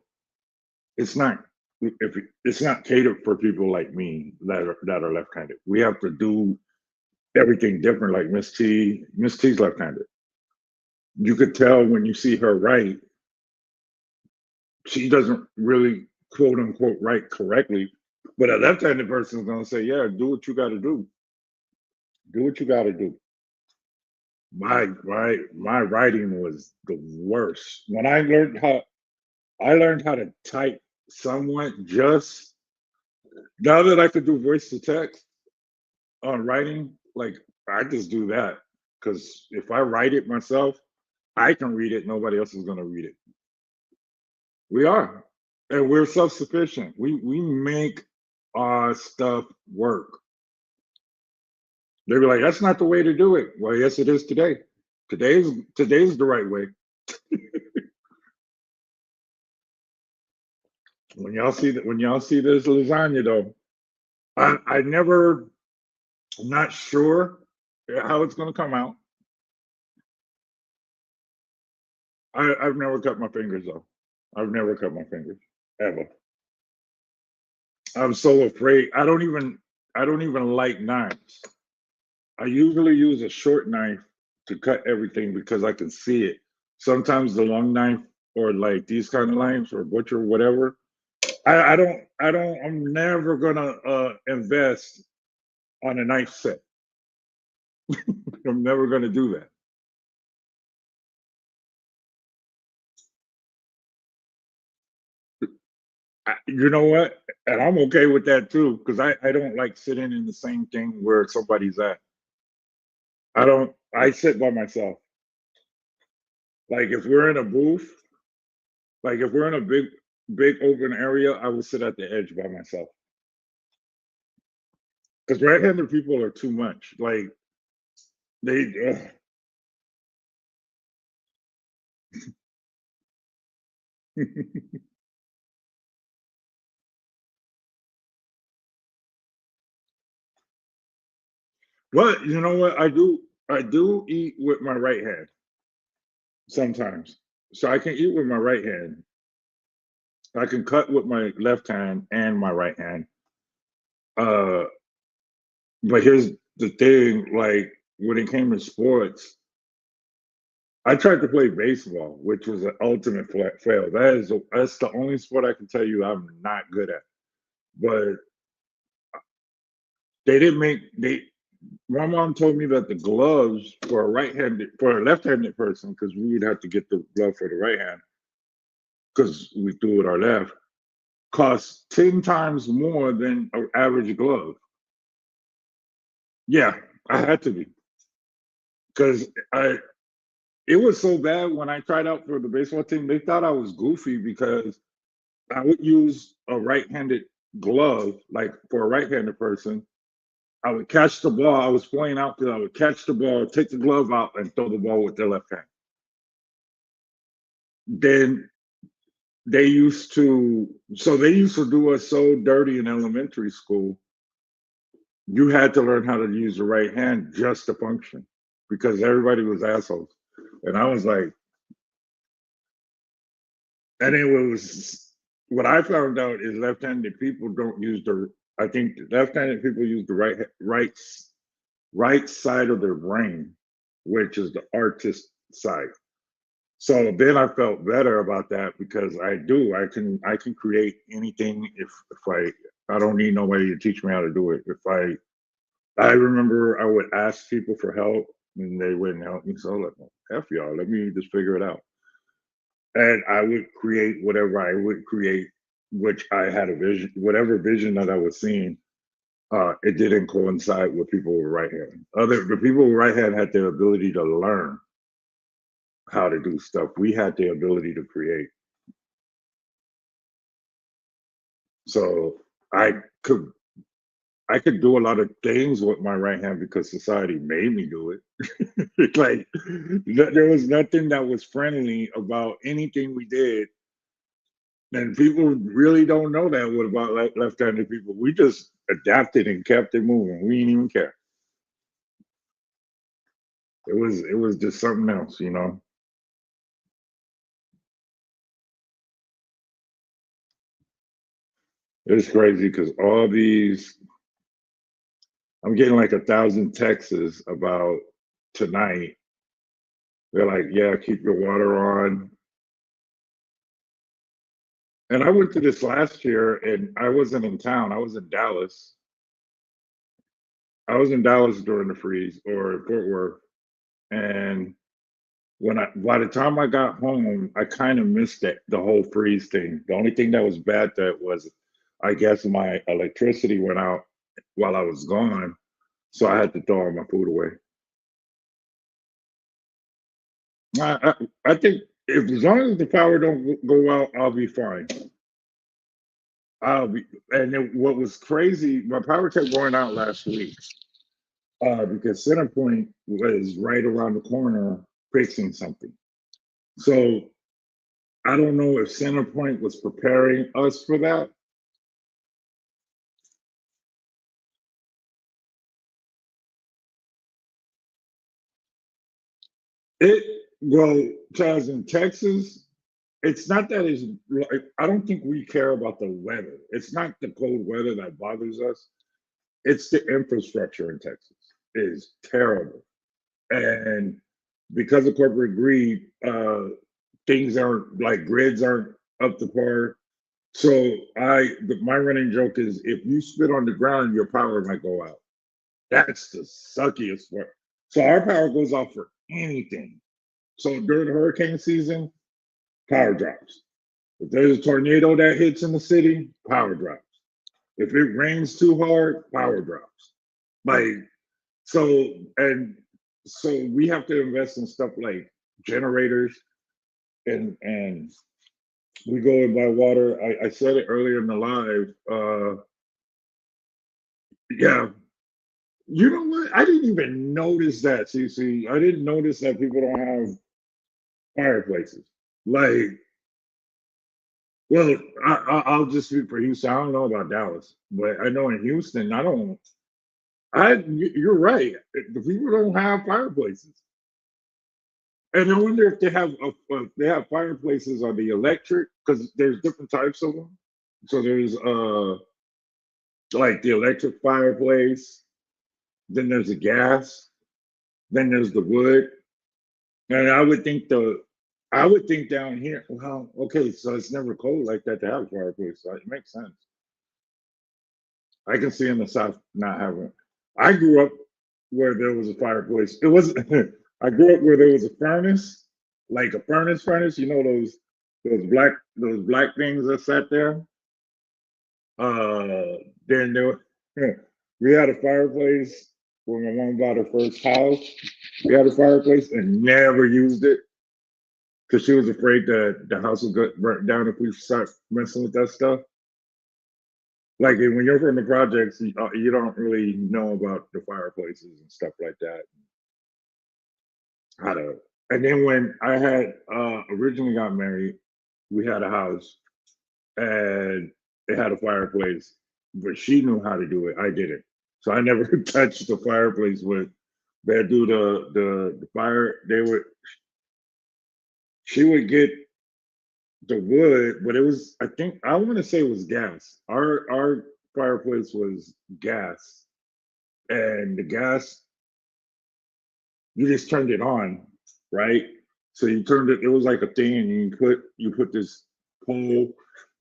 it's not if it's not catered for people like me that are left-handed. We have to do everything different. Like Miss T, Miss T's left-handed. You could tell when you see her write, she doesn't really quote unquote write correctly. But a left-handed person is gonna say, "Yeah, do what you got to do. Do what you got to do." My writing was the worst. When I learned how to type somewhat, just now that I could do voice to text on writing, like I just do that because if I write it myself, I can read it. Nobody else is gonna read it. We are, and we're self-sufficient. We make our stuff work. They be like, "That's not the way to do it." Well, yes, it is today. Today's the right way. When y'all see this lasagna though, I never, I'm not sure how it's gonna come out. I've never cut my fingers though. I've never cut my fingers ever. I'm so afraid. I don't even like knives. I usually use a short knife to cut everything because I can see it. Sometimes the long knife or like these kind of knives or butcher whatever, I'm never gonna invest on a knife set. I'm never gonna do that. You know what? And I'm okay with that too, because I don't like sitting in the same thing where somebody's at. I sit by myself. Like if we're in a booth, like if we're in a big open area, I would sit at the edge by myself. Because right-handed people are too much. Like they But you know what? I do eat with my right hand sometimes. So I can eat with my right hand. I can cut with my left hand and my right hand. Uh, but here's the thing, like when it came to sports, I tried to play baseball, which was an ultimate fail. That's the only sport I can tell you I'm not good at. But they didn't make they. My mom told me that the gloves for a left-handed person, because we would have to get the glove for the right hand because we threw it our left, cost 10 times more than an average glove. Yeah, I had to be because I it was so bad when I tried out for the baseball team. They thought I was goofy because I would use a right-handed glove, like for a right-handed person. I would catch the ball. I was playing outfield. I would catch the ball, take the glove out, and throw the ball with the left hand. Then they used to do us so dirty in elementary school. You had to learn how to use the right hand just to function because everybody was assholes. And I was like, and it was what I found out is left-handed people don't use the. I think left-handed people use the right side of their brain, which is the artist side. So then I felt better about that because I can create anything if I don't need nobody to teach me how to do it. If I remember I would ask people for help and they wouldn't help me. So I'm like, well, F y'all, let me just figure it out. And I would create whatever I would create, which I had a vision, whatever vision that I was seeing, it didn't coincide with people with right hand. The people with right hand had the ability to learn how to do stuff. We had the ability to create. So I could I could do a lot of things with my right hand because society made me do it. Like there was nothing that was friendly about anything we did, and people really don't know that what about left-handed people. We just adapted and kept it moving. We didn't even care. It was just something else, you know. It's crazy because all these I'm getting like 1,000 texts about tonight. They're like, "Yeah, keep your water on." And I went to this last year, and I wasn't in town. I was in Dallas. I was in Dallas during the freeze or Fort Worth, and by the time I got home, I kind of missed it, the whole freeze thing. The only thing that was bad that was, I guess, my electricity went out while I was gone, so I had to throw all my food away. I think if as long as the power don't go out, I'll be fine. I'll be. And what was crazy, my power kept going out last week because Centerpoint was right around the corner fixing something. So I don't know if Centerpoint was preparing us for that. It well, Charles, in Texas, it's not that it's like I don't think we care about the weather. It's not the cold weather that bothers us. It's the infrastructure in Texas is terrible. And because of corporate greed, things aren't like grids aren't up to par. So my running joke is if you spit on the ground, your power might go out. That's the suckiest part. So our power goes off for anything. So during hurricane season, power drops. If there's a tornado that hits in the city, power drops. If it rains too hard, power drops. Like so, and so we have to invest in stuff like generators and we go and buy water. I said it earlier in the live. Yeah, you know what? I didn't even notice that, CC. I didn't notice that people don't have fireplaces. Like, well, I'll just speak for Houston. I don't know about Dallas, but I know in Houston, I don't. You're right. The people don't have fireplaces, and I wonder if they have they have fireplaces on the electric because there's different types of them. So there's like the electric fireplace, then there's the gas, then there's the wood, and I would think down here. Well, okay, so it's never cold like that to have a fireplace. So it makes sense. I can see in the South not having. I grew up where there was a fireplace. It wasn't. I grew up where there was a furnace, like a furnace. You know those black things that sat there. Then there, we had a fireplace when my mom bought her first house. We had a fireplace and never used it because she was afraid that the house would get burnt down if we start messing with that stuff. Like when you're from the projects, you don't really know about the fireplaces and stuff like that. How to, and then when I had originally got married, we had a house and it had a fireplace, but she knew how to do it. I didn't, so I never touched the fireplace with. They do the fire. She would get the wood, but it was I think I want to say it was gas. Our fireplace was gas, and the gas you just turned it on, right? So you turned it. It was like a thing, and you put this pole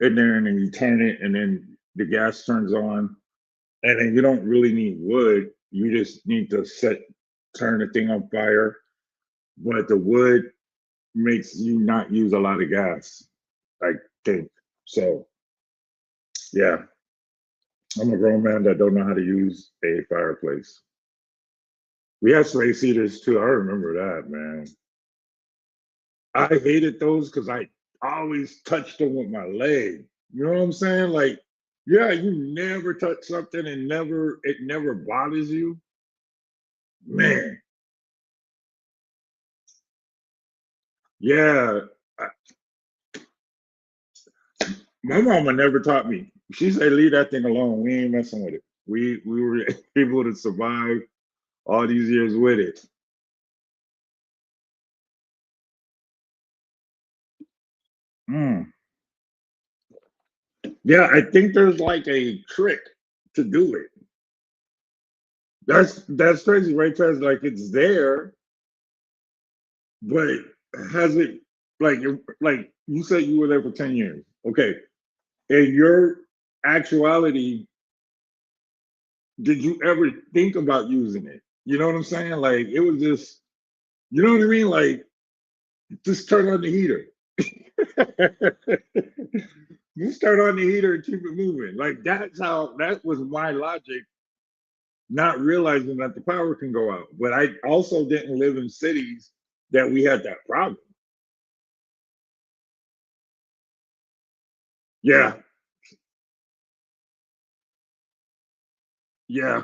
in there, and then you turn it, and then the gas turns on, and then you don't really need wood. You just need to turn the thing on fire. But the wood makes you not use a lot of gas, I think. So yeah, I'm a grown man that don't know how to use a fireplace. We had space heaters too. I remember that, man. I hated those because I always touched them with my leg. You know what I'm saying? Like, yeah, you never touch something and it never bothers you. Man, yeah. My mama never taught me. She said, leave that thing alone. We ain't messing with it. We were able to survive all these years with it. Mm. Yeah, I think there's like a trick to do it. That's crazy, right? Because like it's there, but has it like you said you were there for 10 years. Okay. In your actuality, did you ever think about using it? You know what I'm saying? Like it was just you know what I mean? Like just turn on the heater. Just turn on the heater and keep it moving. Like that was my logic, not realizing that the power can go out. But I also didn't live in cities that we had that problem. Yeah, yeah.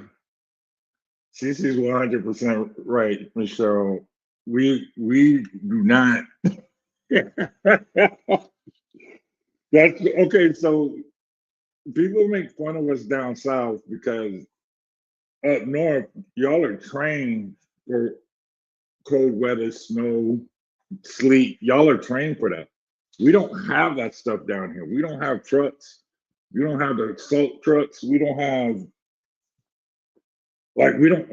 Cece's 100% right, Michelle. We do not. That's okay. So people make fun of us down south because up north, y'all are trained for cold weather, snow, sleet. Y'all are trained for that. We don't have that stuff down here. We don't have trucks. We don't have the salt trucks. We don't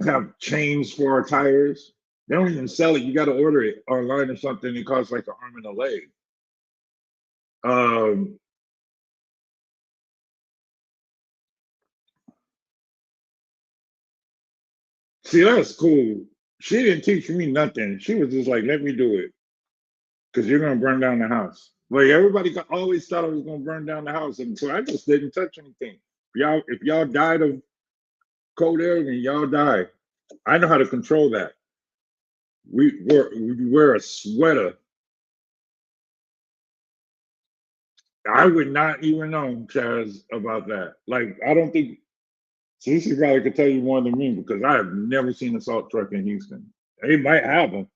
have chains for our tires. They don't even sell it. You got to order it online or something. It costs like an arm and a leg. Um, See, that's cool. She didn't teach me nothing. She was just like, let me do it because you're gonna burn down the house. Like everybody always thought I was gonna burn down the house, and so I just didn't touch anything. If y'all died of cold air, then y'all die. I know how to control that. We wear a sweater. I would not even know, Chaz, about that. Like I don't think Cece probably could tell you more than me because I have never seen a salt truck in Houston. They might have them,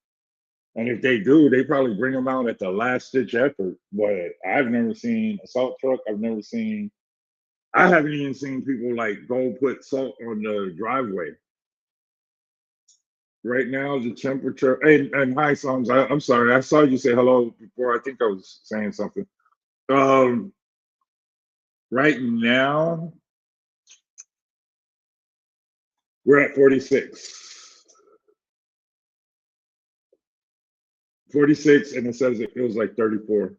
and if they do, they probably bring them out at the last ditch effort. But I've never seen a salt truck. I've never seen. I haven't even seen people like go put salt on the driveway. Right now, the temperature and hi, songs. I'm sorry, I saw you say hello before. I think I was saying something. Um, right now we're at 46. 46, and it says it feels like 34.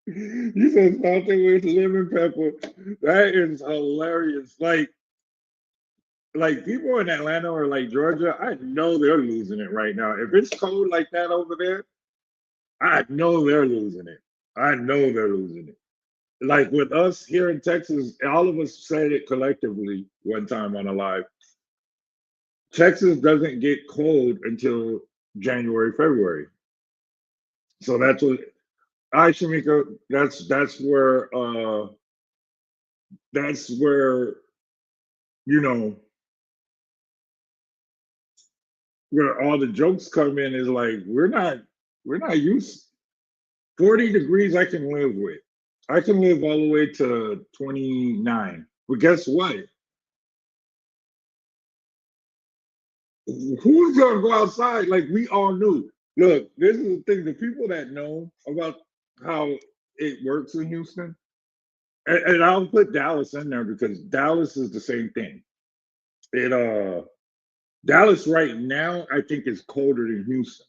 You said something with lemon pepper. That is hilarious. Like people in Atlanta or like Georgia, I know they're losing it right now. If it's cold like that over there, I know they're losing it. I know they're losing it. Like with us here in Texas, all of us said it collectively one time on a live. Texas doesn't get cold until January, February. So that's what I Shamika, that's where you know where all the jokes come in is like we're not used 40 degrees I can live with. I can live all the way to 29. But guess what? Who's gonna go outside? Like we all knew. Look, this is the thing. The people that know about how it works in Houston, and I'll put Dallas in there because Dallas is the same thing. It Dallas right now, I think is colder than Houston.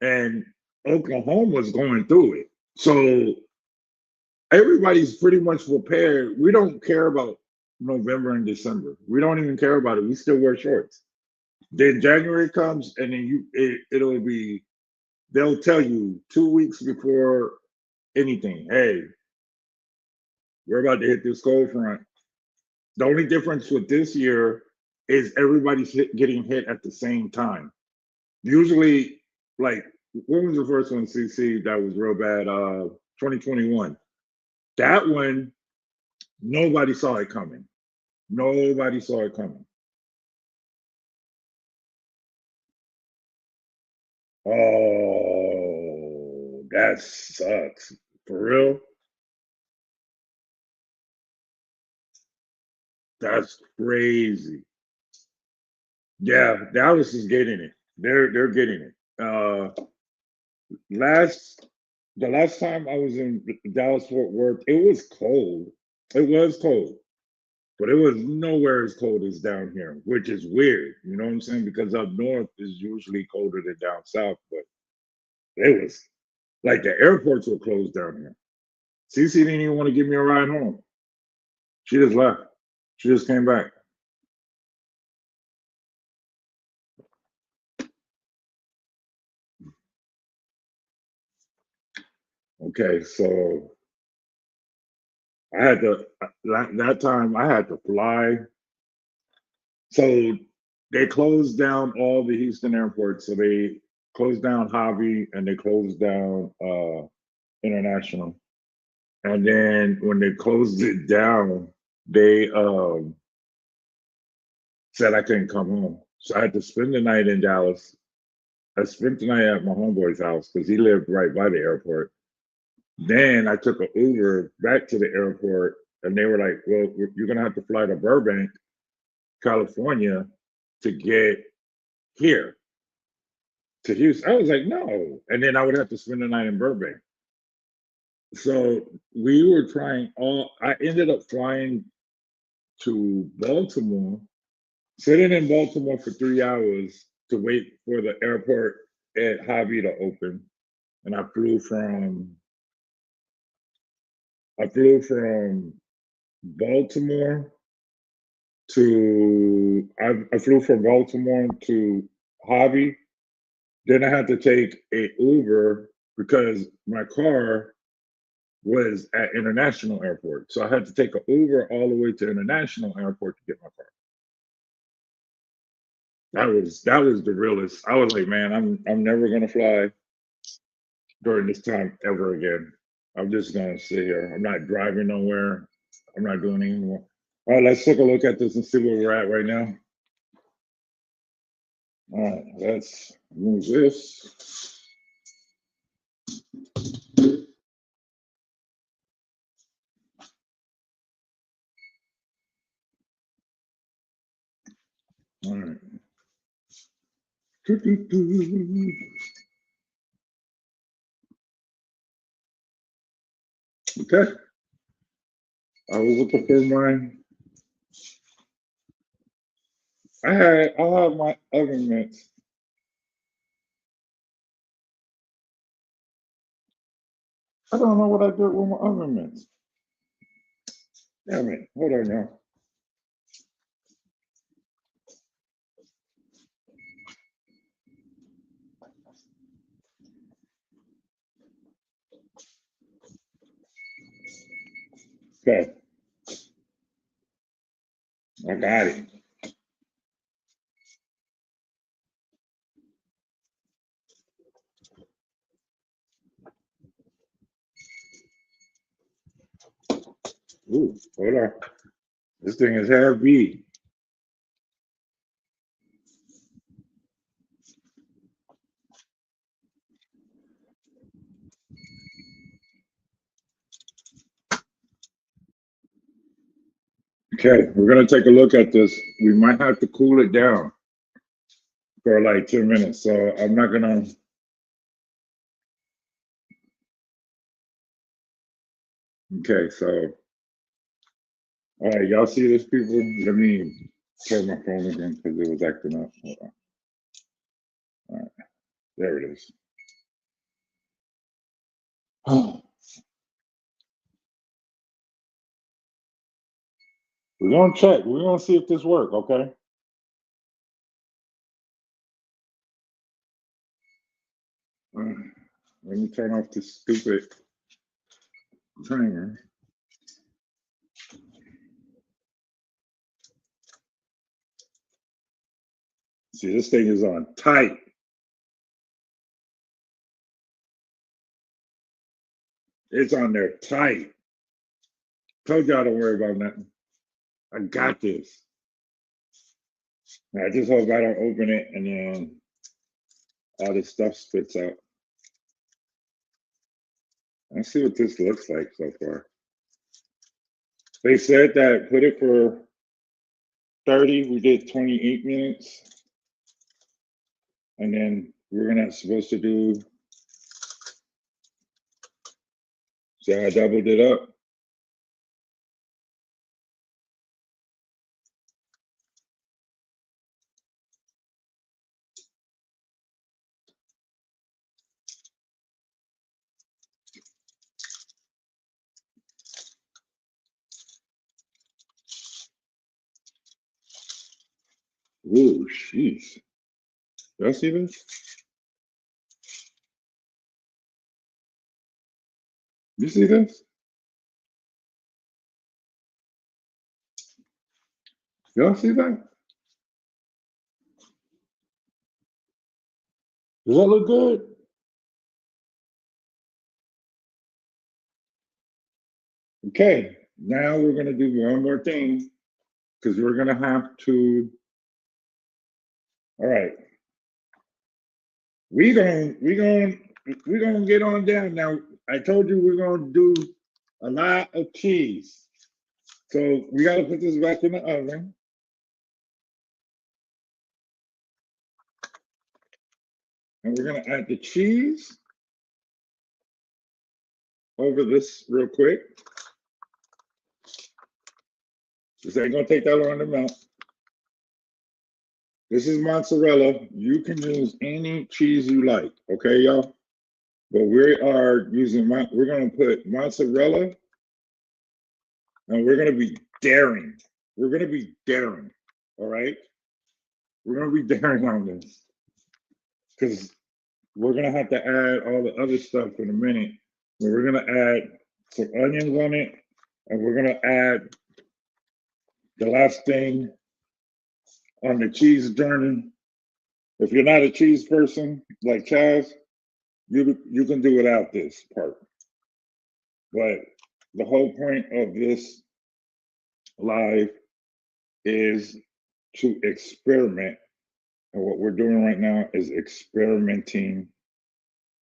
And Oklahoma's going through it. So everybody's pretty much prepared. We don't care about November and December. We don't even care about it. We still wear shorts. Then January comes, and then it'll be they'll tell you 2 weeks before anything. Hey, we're about to hit this cold front. The only difference with this year is everybody's getting hit at the same time. Usually, like when was the first one, CC, that was real bad? 2021. That one, nobody saw it coming. Nobody saw it coming. Oh, that sucks. For real? That's crazy. Yeah, Dallas is getting it. They're getting it. Last the last time I was in Dallas Fort Worth, it was cold. It was cold, but it was nowhere as cold as down here, which is weird. You know what I'm saying? Because up north is usually colder than down south, but it was like the airports were closed down here. Cece didn't even want to give me a ride home. She just left. She just came back. Okay, so I had to that time I had to fly. So they closed down all the Houston airports. So they closed down Javi and they closed down International. And then when they closed it down, they said I couldn't come home. So I had to spend the night in Dallas. I spent the night at my homeboy's house because he lived right by the airport. Then I took an Uber back to the airport, and they were like, "Well, you're gonna have to fly to Burbank, California, to get here to Houston." I was like, "No," and then I would have to spend the night in Burbank. So we were trying all. I ended up flying to Baltimore, sitting in Baltimore for 3 hours to wait for the airport at Javi to open. and I flew from Baltimore to I flew from Baltimore to Hobby. Then I had to take a Uber because my car was at International Airport. So I had to take an Uber all the way to International Airport to get my car. That was the realest. I was like, man, I'm never gonna fly during this time ever again. I'm just gonna sit here. I'm not driving nowhere. I'm not doing anything more. All right, let's take a look at this and see where we're at right now. All right, let's move this. All right. Okay. I was looking for mine. I had my oven mitts. I don't know what I did with my oven mitts. Damn it. Hold on now. Okay. I got it. Ooh, hold on. This thing is heavy. Okay, we're gonna take a look at this. We might have to cool it down for like 2 minutes. So I'm not gonna. Okay, so all right, y'all see this, people? Let me turn my phone again because it was acting up. Hold on. All right, there it is. We're gonna check. We're gonna see if this works. Okay. Let me turn off this stupid timer. See, this thing is on tight. It's on there tight. Told y'all don't worry about nothing. I got this. I just hope I don't open it and then all this stuff spits out. Let's see what this looks like so far. They said that put it for 30. We did 28 minutes. And then we're gonna supposed to do, see how I doubled it up? Ooh, jeez. Y'all see this? You see this? Y'all see that? Does that look good? Okay, now we're gonna do one more thing because we're gonna have to. All right, we gonna get on down now. I told you we're gonna do a lot of cheese, so we gotta put this back in the oven. And we're gonna add the cheese over this real quick. This ain't gonna take that long to melt. This is mozzarella. You can use any cheese you like, okay, y'all? But we are using, we're going to put mozzarella, and we're going to be daring. We're going to be daring. All right. We're going to be daring on this because we're going to have to add all the other stuff in a minute. But we're going to add some onions on it, and we're going to add the last thing on the cheese journey. If you're not a cheese person like Chaz, you can do without this part. But the whole point of this live is to experiment. And what we're doing right now is experimenting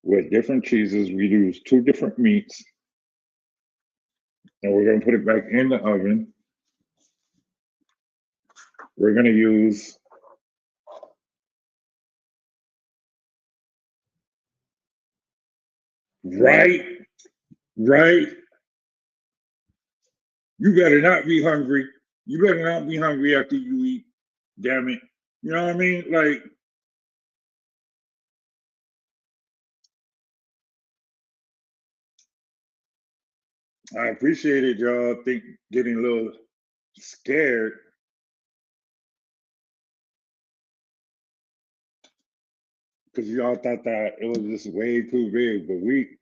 with different cheeses. We use 2 different meats, and we're going to put it back in the oven. We're going to use right. You better not be hungry. You better not be hungry after you eat. Damn it. You know what I mean? Like, I appreciate it, y'all. Getting a little scared. Because y'all thought that it was just way too big, but we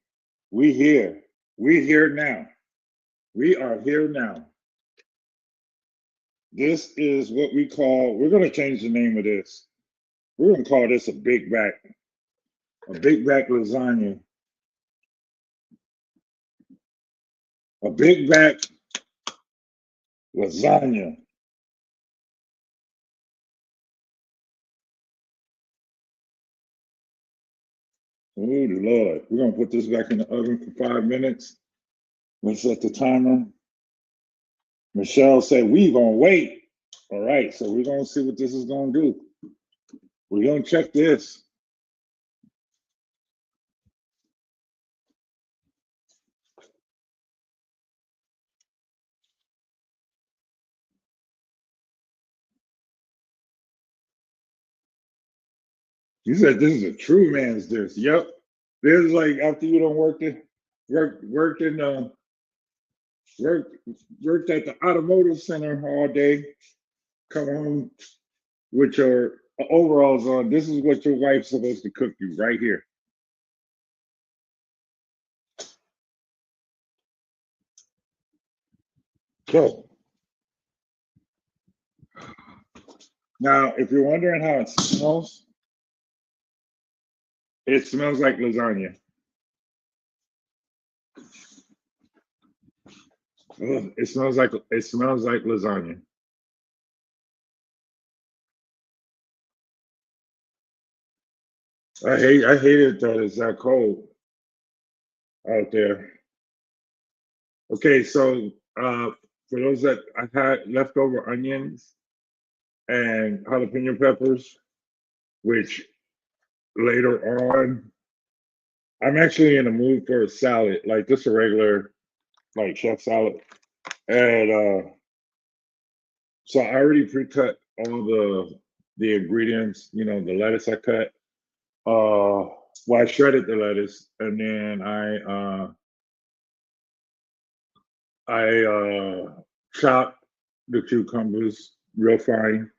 here. We here now. We are here now. This is what we call, we're gonna change the name of this. We're gonna call this a big back lasagna. A big back lasagna. Oh Lord. We're gonna put this back in the oven for 5 minutes. Let's set the timer. Michelle said we gonna wait. All right, so we're gonna see what this is gonna do. We're gonna check this. You said this is a true man's dish. Yep. This is like after you don't worked at the automotive center all day, come home with your overalls on. This is what your wife's supposed to cook you right here. So now, if you're wondering how it smells like lasagna. It smells like lasagna. I hate it that it's that cold out there. Okay, so for those that I had leftover onions and jalapeno peppers, which later on, I'm actually in the mood for a salad, like just a regular, like chef salad. And so I already pre-cut all the ingredients, the lettuce I cut. Well, I shredded the lettuce, and then I chopped the cucumbers real fine.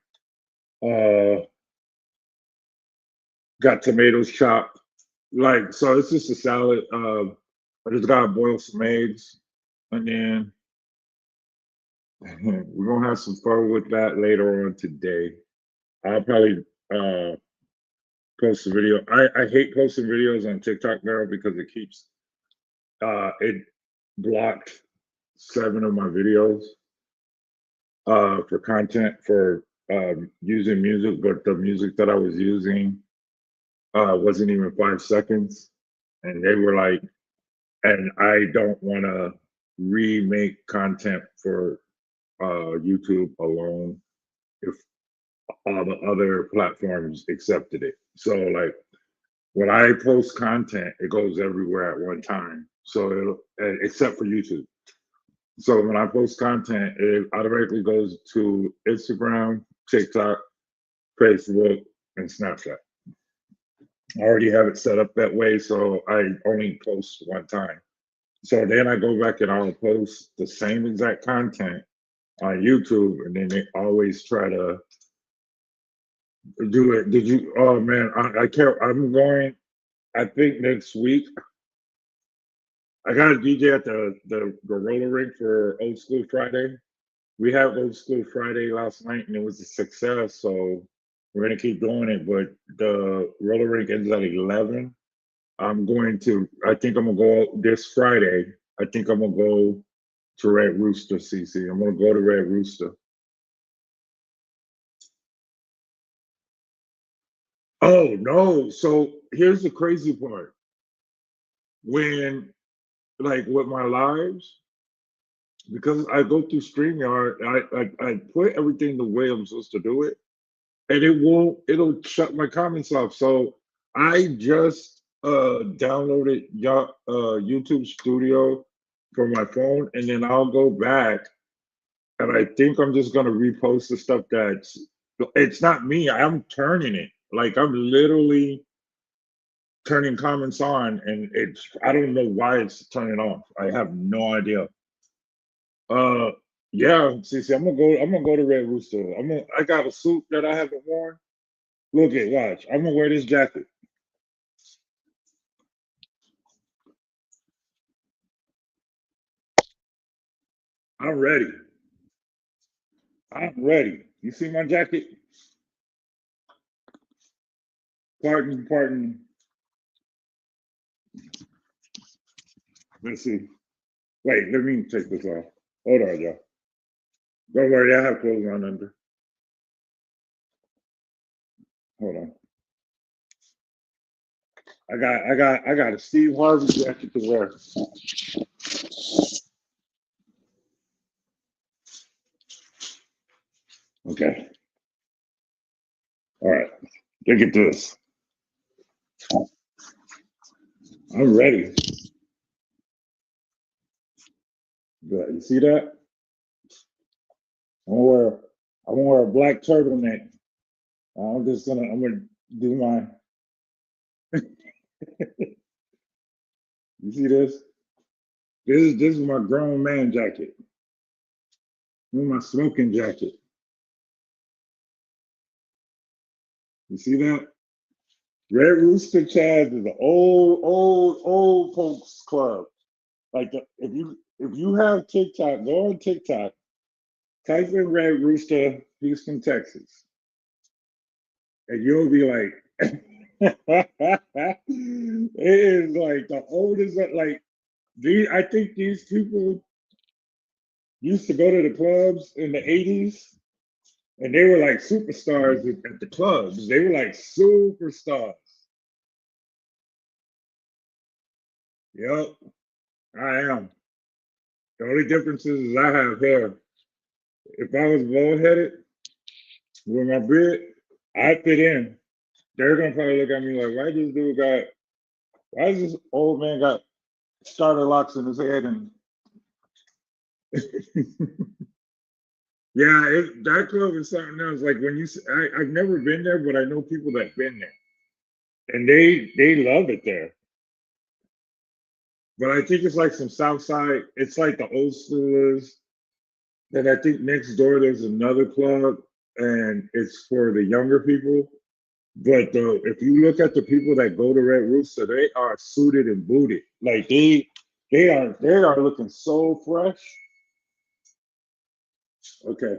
Got tomatoes chopped. Like, so it's just a salad. I just gotta boil some eggs, and then we're gonna have some fun with that later on today. I'll probably post a video. I hate posting videos on TikTok now because it blocked 7 of my videos for content for using music, but the music that I was using wasn't even 5 seconds, and they were like, and I don't want to remake content for YouTube alone if all the other platforms accepted it. So like when I post content, it goes everywhere at one time. So except for YouTube. So when I post content, it automatically goes to Instagram, TikTok, Facebook, and Snapchat. I already have it set up that way, so I only post one time. So then I go back and I'll post the same exact content on YouTube, and then they always try to do it. Did you? Oh man, I can't. I'm going. I think next week I got a DJ at the roller rink for Old School Friday. We had Old School Friday last night, and it was a success. So we're gonna keep doing it. But the roller rink ends at 11. I'm going to. I think I'm gonna go this Friday. I think I'm gonna go to Red Rooster, CC. I'm gonna go to Red Rooster. Oh no! So here's the crazy part. When like with my lives, because I go through StreamYard, I put everything the way I'm supposed to do it, and it'll shut my comments off. So I just downloaded YouTube Studio for my phone, and then I'll go back, and I think I'm just gonna repost the stuff that's it's not me. I'm turning it. Like I'm literally turning comments on, and it's I don't know why it's turning off. I have no idea. Uh, yeah, see, I'm gonna go. I'm gonna go to Red Rooster. I got a suit that I haven't worn. Look at, watch. I'm gonna wear this jacket. I'm ready. I'm ready. You see my jacket? Pardon, pardon. Let's see. Wait, let me take this off. Hold on, y'all. Don't worry, I have clothes on under. Hold on. I got a Steve Harvey jacket to wear. Okay. All right. Look at this. I'm ready. Good. You see that? I'm gonna wear I'm gonna wear a black turtleneck. I'm gonna do my you see this? This is my grown man jacket. This is my smoking jacket. You see that? Red Rooster Chaz is an old folks club. Like if you have TikTok, go on TikTok, type in Red Rooster, Houston, Texas, and you'll be like, it is like the oldest. Like these, I think these people used to go to the clubs in the '80s, and they were like superstars at the clubs. They were like superstars. Yep, I am. The only difference is I have hair. If I was bald headed with my beard, I'd fit in. They're gonna probably look at me like, why does this old man got starter locks in his head? And yeah, that club is something else. Like when I've never been there, but I know people that've been there, and they love it there. But I think it's like some South Side. It's like the old schoolers. And I think next door there's another club, and it's for the younger people. But if you look at the people that go to Red Rooster, they are suited and booted. Like they are looking so fresh. Okay,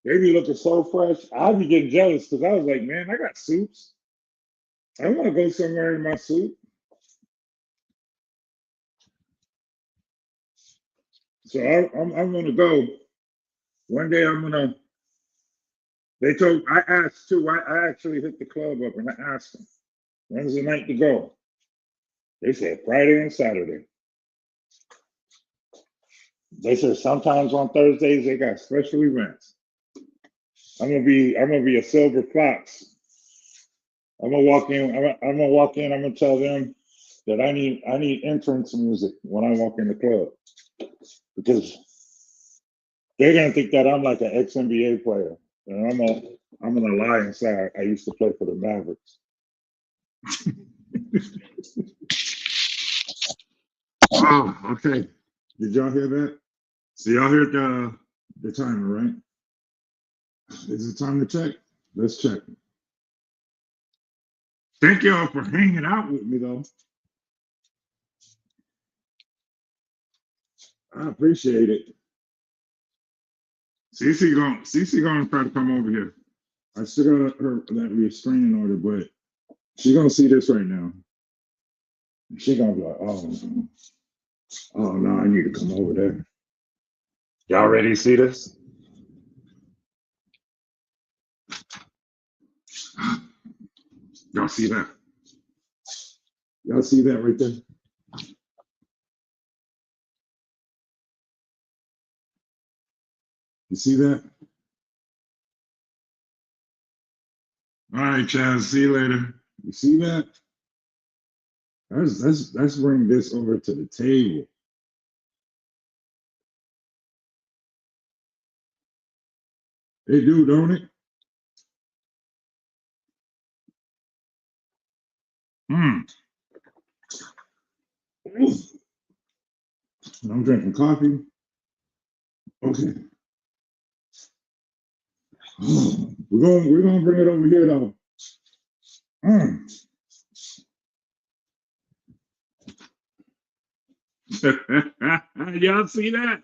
they be looking so fresh. I be getting jealous because I was like, man, I got suits. I want to go somewhere in my suit. So I'm gonna go. One day I'm gonna. They told I asked too. I actually hit the club up and I asked them when's the night to go. They said Friday and Saturday. They said sometimes on Thursdays they got special events. I'm gonna be a silver fox. I'm gonna walk in. I'm gonna walk in. I'm gonna tell them that I need entrance music when I walk in the club because they're gonna think that I'm like an ex NBA player, and I'm gonna lie and say I used to play for the Mavericks. Oh, okay. Did y'all hear that? So y'all heard the timer, right? Is it time to check? Let's check. Thank y'all for hanging out with me, though. I appreciate it. Cece gonna try to come over here. I still got her that restraining order, but she gonna see this right now. She gonna be like, oh no, I need to come over there. Y'all ready to see this? Y'all see that? Y'all see that right there? You see that? All right, Chaz. See you later. You see that? Let's bring this over to the table. They do, don't it? Hmm. I'm drinking coffee. Okay. We're gonna bring it over here though. Mm. Y'all see that?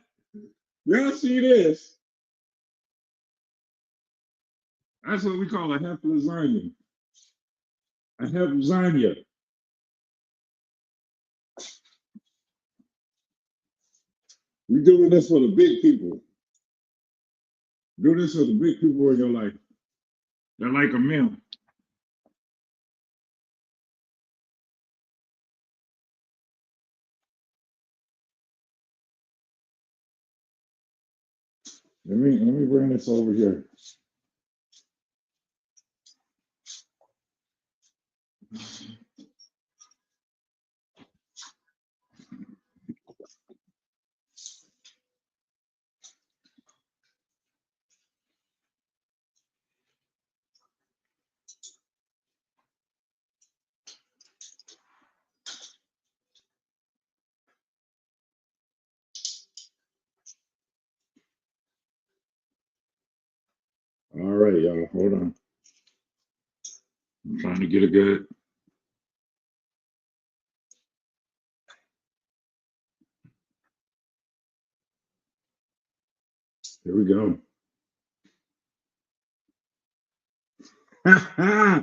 Y'all see this? That's what we call a Heff lasagna. A Heff lasagna. We doing this for the big people. Do this for the big people in your life. They're like a meal. Let me bring this over here. All right, y'all. Hold on. I'm trying to get it good. Here we go. Look at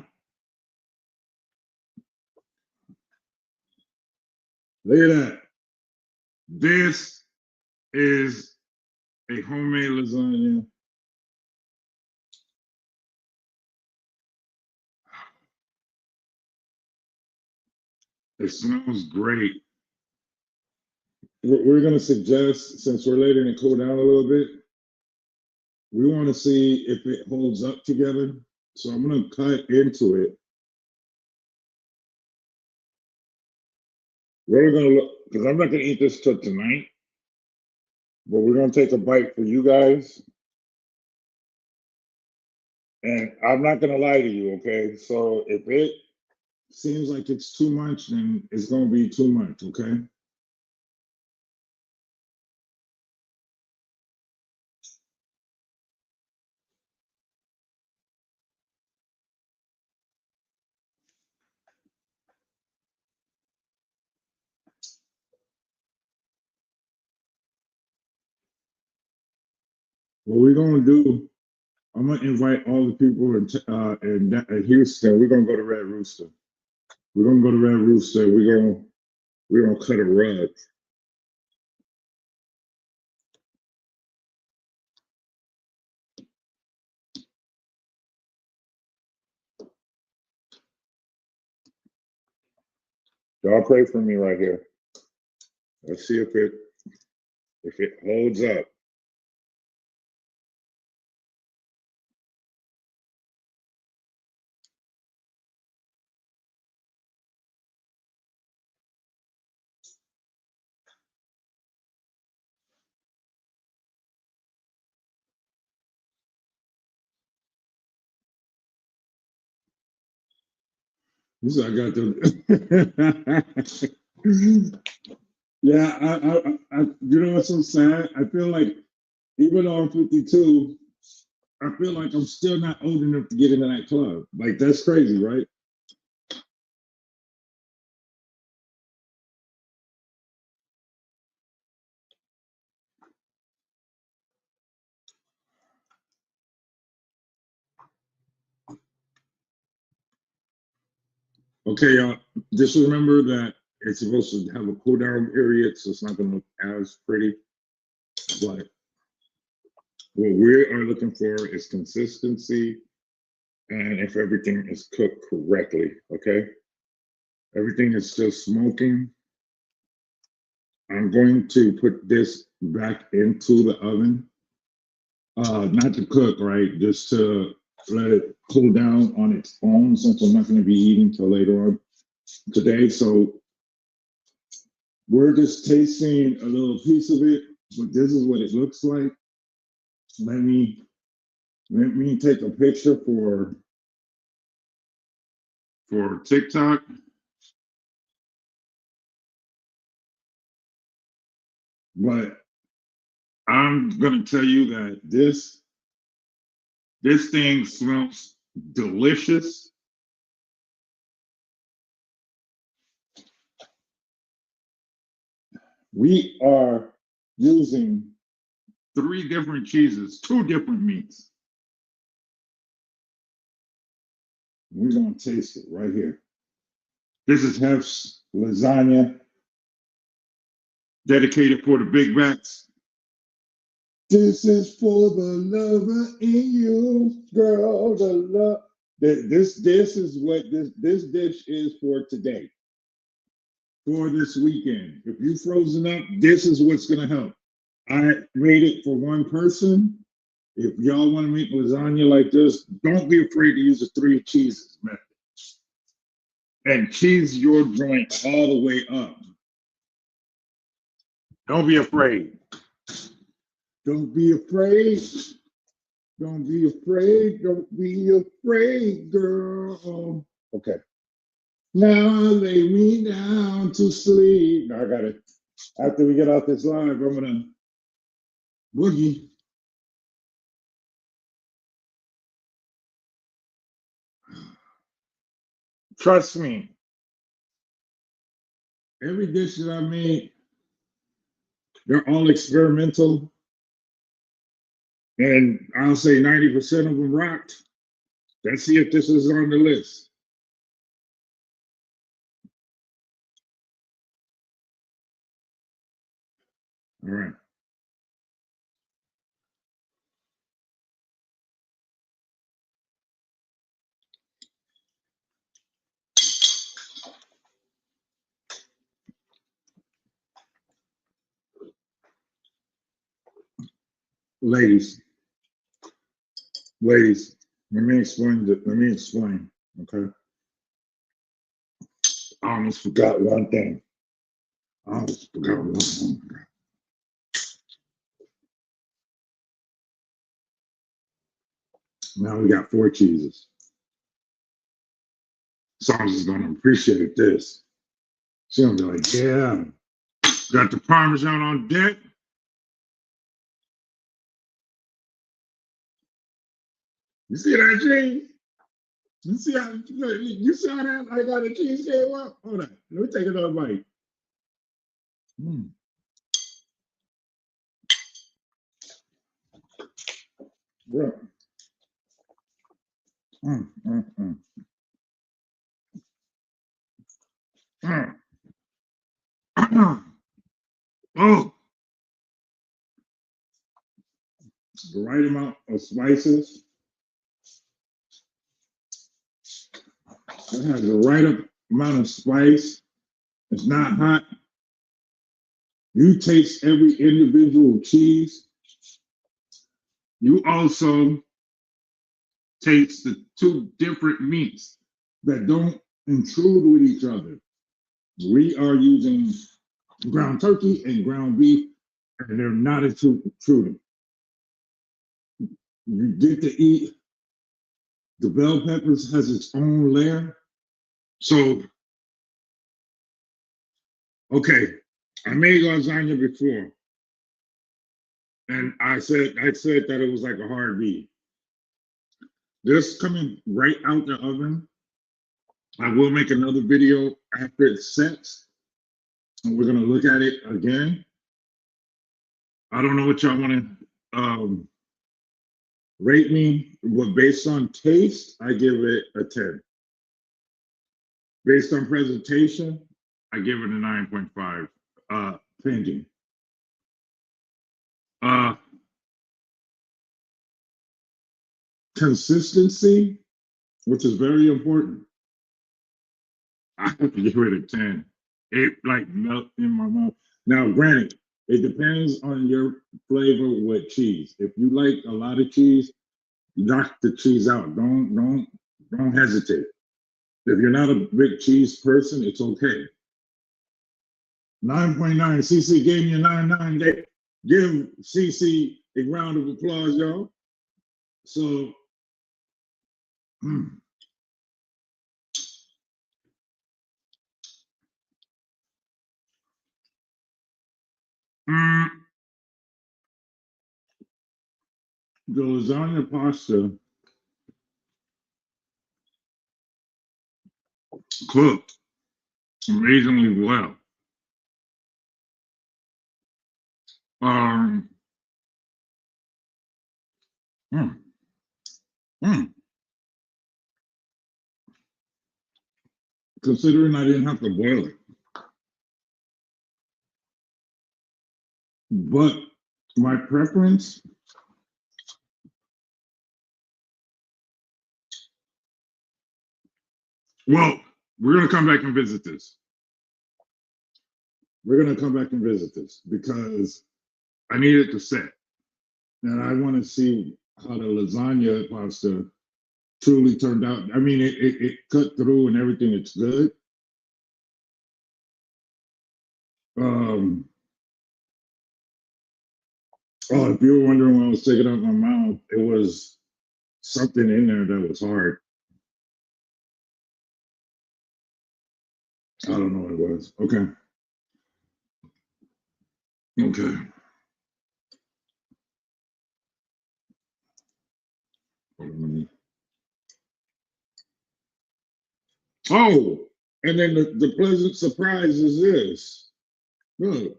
that. This is a homemade lasagna. It smells great. We're going to suggest, since we're letting it cool down a little bit, we want to see if it holds up together. So I'm going to cut into it. We're going to look, because I'm not going to eat this till tonight, but we're going to take a bite for you guys. And I'm not going to lie to you, okay? So if it seems like it's too much, then it's going to be too much, okay? What we're going to do, I'm going to invite all the people in Houston. We're going to go to Red Rooster. We're going to go to Red Rooster. We're gonna cut a rug. Y'all pray for me right here. Let's see if it holds up. This I got the. Yeah, you know what's so sad? I feel like even though I'm 52, I feel like I'm still not old enough to get into that club. Like that's crazy, right? Okay, y'all. Just remember that it's supposed to have a cool down period, so it's not going to look as pretty. But what we are looking for is consistency and if everything is cooked correctly. Okay, everything is still smoking. I'm going to put this back into the oven, not to cook, right? Just to let it cool down on its own, since I'm not going to be eating till later on today. So we're just tasting a little piece of it, but this is what it looks like. Let me let me take a picture for TikTok. But I'm gonna tell you that this thing smells delicious. We are using three different cheeses, two different meats. We're gonna taste it right here. This is Heff's lasagna, dedicated for the big backs. This is for the lover in you, girl. The love. This is what this dish is for today, for this weekend. If you frozen up, this is what's gonna help. I made it for one person. If y'all want to make lasagna like this, don't be afraid to use the three cheeses method and cheese your joint all the way up. Don't be afraid. Don't be afraid. Don't be afraid. Don't be afraid, girl. Okay. Now lay me down to sleep. Now I got it. After we get off this live, I'm gonna boogie. Trust me, every dish that I made, they're all experimental, and I'll say 90% of them rocked. Let's see if this is on the list. All right. Ladies, ladies, let me explain, okay? I almost forgot one thing. I almost forgot one thing. Now we got four cheeses. Songs is gonna appreciate this. She's gonna be like, yeah, got the Parmesan on deck. You see that cheese? You see how that I got a cheese came up? Hold on. Let me take another bite. Mm. Bro. Mm, mm, mm. Mm. Oh, the right amount of spices. It has the right amount of spice. It's not hot. You taste every individual cheese. You also taste the two different meats that don't intrude with each other. We are using ground turkey and ground beef, and they're not intruding. You get to eat the bell peppers has its own layer. So, okay, I made lasagna before, and I said that it was like a hard beat. This coming right out the oven. I will make another video after it sets, and we're gonna look at it again. I don't know what y'all want to rate me, but based on taste, I give it a 10. Based on presentation, I give it a 9.5. Painting. Consistency, which is very important. I have to give it a 10. It like melt in my mouth. Now, granted, it depends on your flavor with cheese. If you like a lot of cheese, knock the cheese out. Don't hesitate. If you're not a big cheese person, it's okay. 9.9. CC gave me a 9.9. Give CC a round of applause, y'all. So, the lasagna pasta cooked amazingly well. Considering I didn't have to boil it. But my preference, well, we're going to come back and visit this. We're going to come back and visit this because I need it to set. And I want to see how the lasagna pasta truly turned out. I mean, it cut through and everything. It's good. Oh, if you were wondering when I was taking out my mouth, it was something in there that was hard. I don't know what it was. Okay. Okay. Oh, and then the pleasant surprise is this. Look.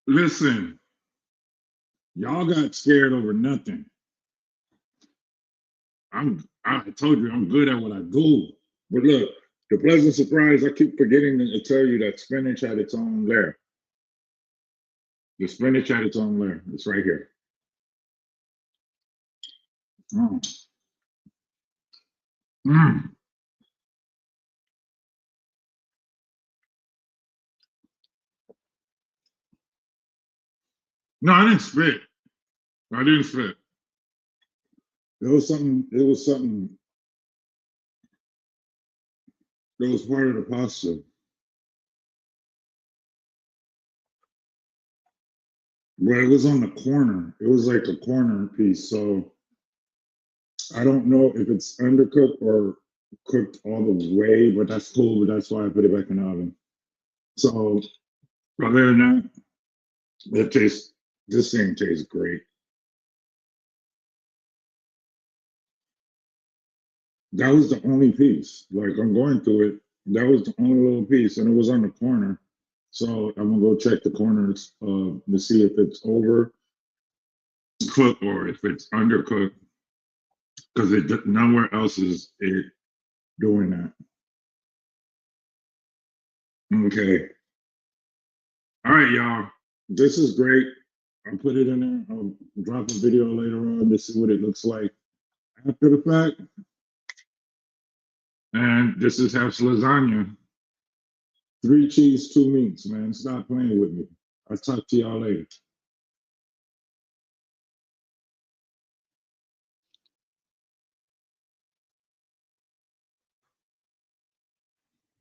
Listen, y'all got scared over nothing. I told you I'm good at what I do. But look, the pleasant surprise, I keep forgetting to tell you that spinach had its own layer. The spinach had its own layer. It's right here. Mm. Mm. No, I didn't spit. I didn't spit. It was something that was part of the pasta. But it was on the corner. It was like a corner piece. So I don't know if it's undercooked or cooked all the way, but that's cool. But that's why I put it back in the oven. So other than that, this thing tastes great. That was the only piece. Like I'm going through it. That was the only little piece, and it was on the corner. So I'm gonna go check the corners to see if it's over cooked or if it's undercooked, because it nowhere else is it doing that. Okay. All right, y'all. This is great. I'll put it in there. I'll drop a video later on to see what it looks like after the fact. And this is Heff's lasagna. 3 cheese, 2 meats, man. Stop playing with me. I'll talk to y'all later.